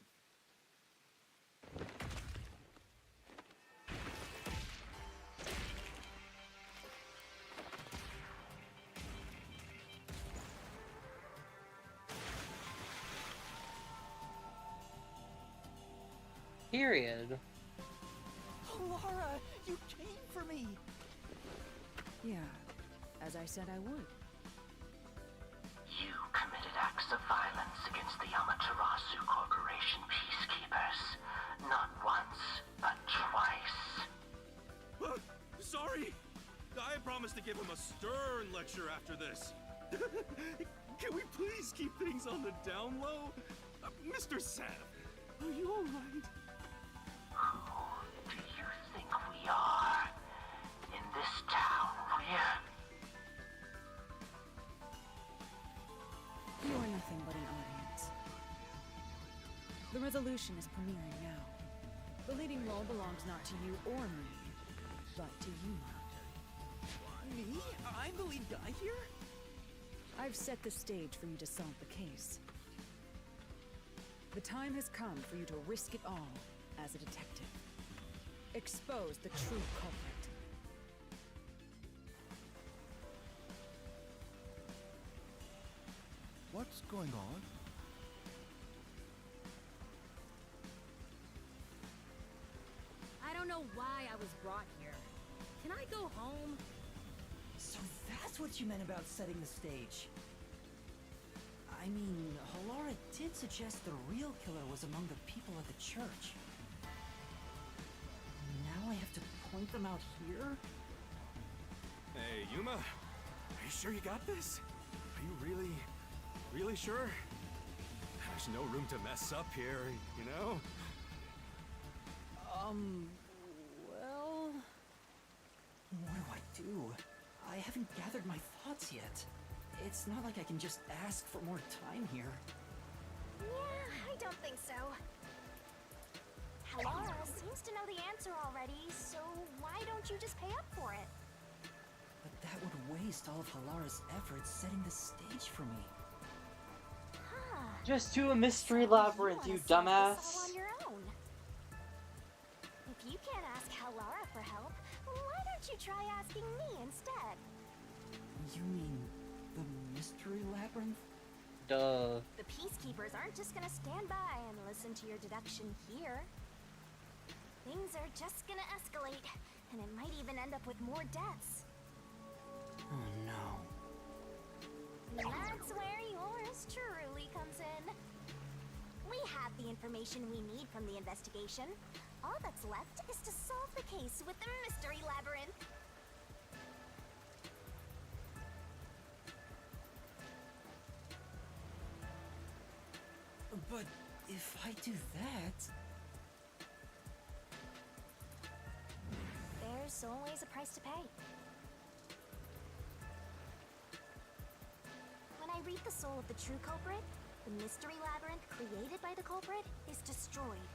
Period. Halara, you came for me! Yeah, as I said I would. You committed acts of violence Amaterasu Corporation peacekeepers. Not once, but twice. Sorry! I promised to give him a stern lecture after this. Can we please keep things on the down low? Mr. Sam, are you alright? Who do you think we are? In this town, You are nothing but an audience. The resolution is premiering now. The leading role belongs not to you or me, but to Yuma. Me? I'm the lead guy here? I've set the stage for you to solve the case. The time has come for you to risk it all as a detective. Expose the true culprit. What's going on? I don't know why I was brought here. Can I go home? So that's what you meant about setting the stage. I mean, Halara did suggest the real killer was among the people of the church. Now I have to point them out here? Hey, Yuma, are you sure you got this? Are you really sure? There's no room to mess up here, you know? Well... What do? I haven't gathered my thoughts yet. It's not like I can just ask for more time here. Yeah, I don't think so. Halara seems to know the answer already, so why don't you just pay up for it? But that would waste all of Halara's efforts setting the stage for me. Huh. Just do a mystery So labyrinth, you wanna solve this all dumbass. on your own. If you can't ask Halara for help, why don't you try asking me instead? You mean the mystery labyrinth? Duh. The peacekeepers aren't just gonna stand by and listen to your deduction here. Things are just gonna escalate, and it might even end up with more deaths. Oh no. That's where yours truly comes in. We have the information we need from the investigation. All that's left is to solve the case with the mystery labyrinth. But if I do that... There's always a price to pay. When I read the soul of the true culprit, the mystery labyrinth created by the culprit is destroyed.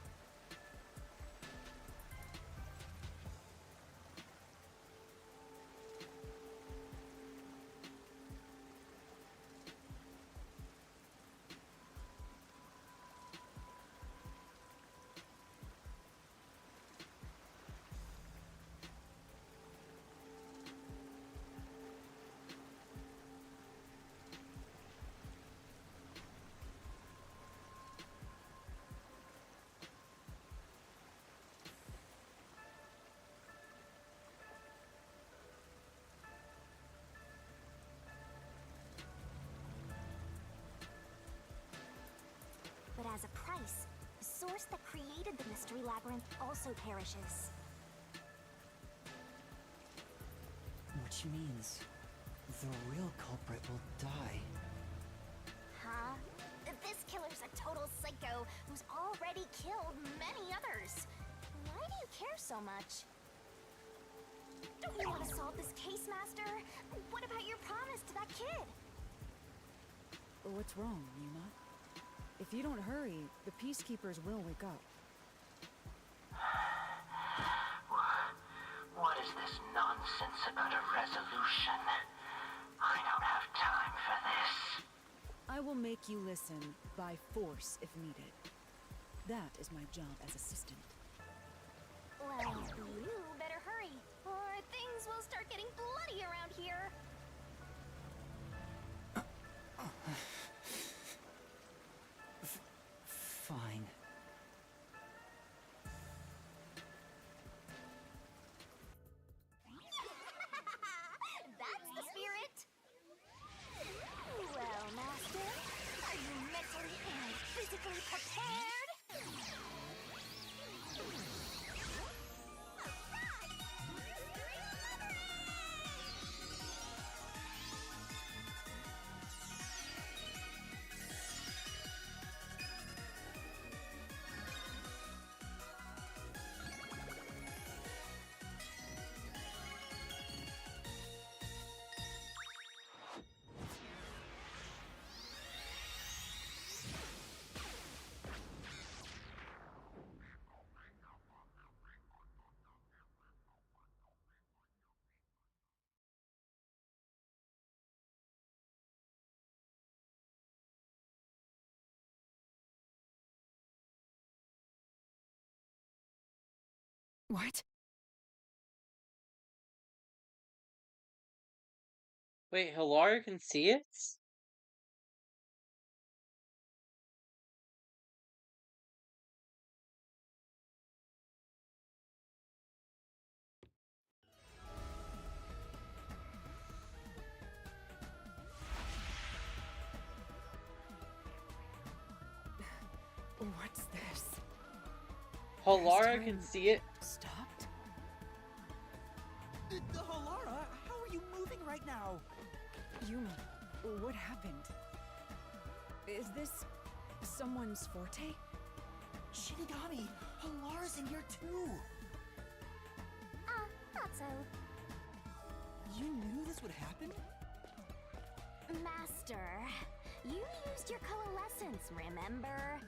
But as a price, the source that created the mystery labyrinth also perishes. Which means the real culprit will die. Huh? This killer's a total psycho who's already killed many others. Why do you care so much? Don't you want to solve this case, Master? What about your promise to that kid? What's wrong, Yuma? If you don't hurry, the peacekeepers will wake up. What is this nonsense about a resolution? I don't have time for this. I will make you listen by force if needed. That is my job as assistant. Well, you better hurry, or things will start getting bloody around here. Fine. That's the spirit! Well, Master, are you mentally and What? Wait, Hilara can see it? What's this? Hilara can see it? Stopped? Halara, how are you moving right now? Yuma, what happened? Is this someone's forte? Shinigami, Halara's in here too. Thought so. You knew this would happen? Master, you used your coalescence, remember?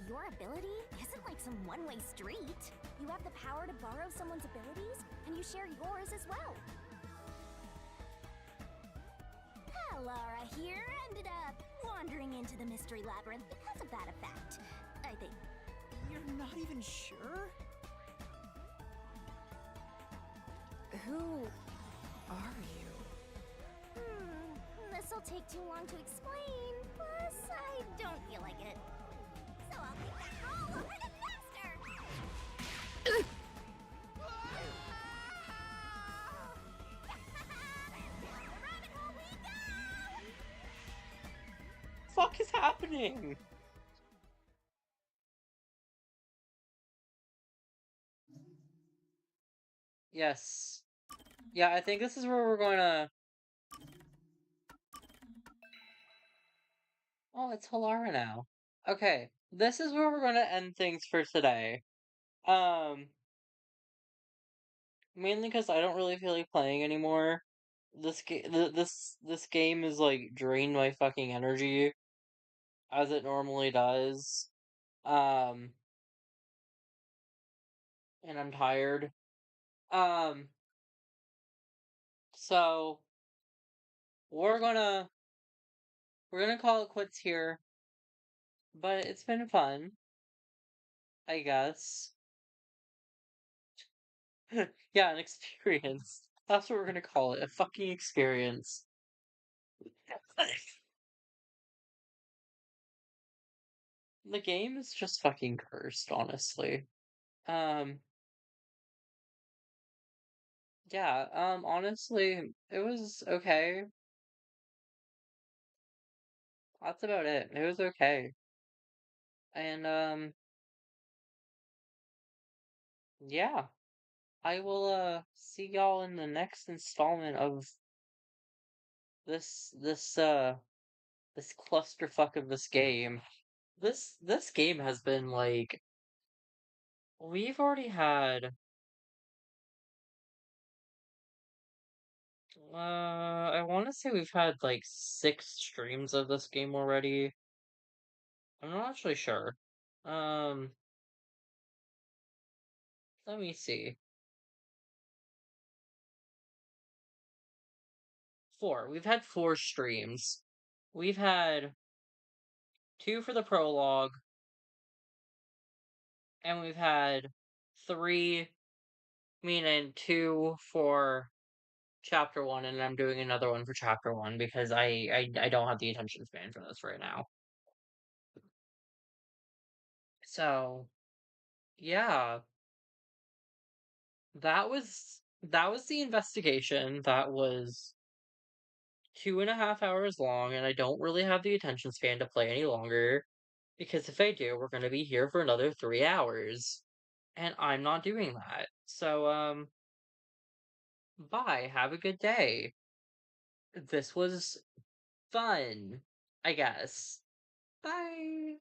Your ability isn't like some one-way street. You have the power to borrow someone's abilities, and you share yours as well. Lara here ended up wandering into the mystery labyrinth because of that effect, I think. You're not even sure? Who are you? This'll take too long to explain, plus I don't feel like it. So I'll leave that all over to Master! Rabbit hole we go! Fuck is happening? Yes. Yeah, I think this is where we're going to... Oh, it's Hilara now. Okay, this is where we're going to end things for today. Mainly because I don't really feel like playing anymore. This game is like drained my fucking energy as it normally does. Um, and I'm tired. Um, so we're gonna call it quits here. But it's been fun, I guess. Yeah, an experience. That's what we're gonna call it. A fucking experience. The game is just fucking cursed, honestly. Um, yeah, honestly, it was okay. That's about it. It was okay. And, yeah. I will, see y'all in the next installment of this clusterfuck of this game. This game has been, like, we've already had, I want to say we've had, like, 6 streams of this game already. I'm not actually sure. Um, let me see. 4. We've had 4 streams. We've had 2 for the prologue, and we've had 3, meaning 2 for chapter 1, and I'm doing another one for chapter 1 because I don't have the attention span for this right now. So, yeah, that was the investigation. That was 2.5 hours long, and I don't really have the attention span to play any longer because if I do, we're gonna be here for another 3 hours, and I'm not doing that. So, bye. Have a good day. This was fun, I guess. Bye.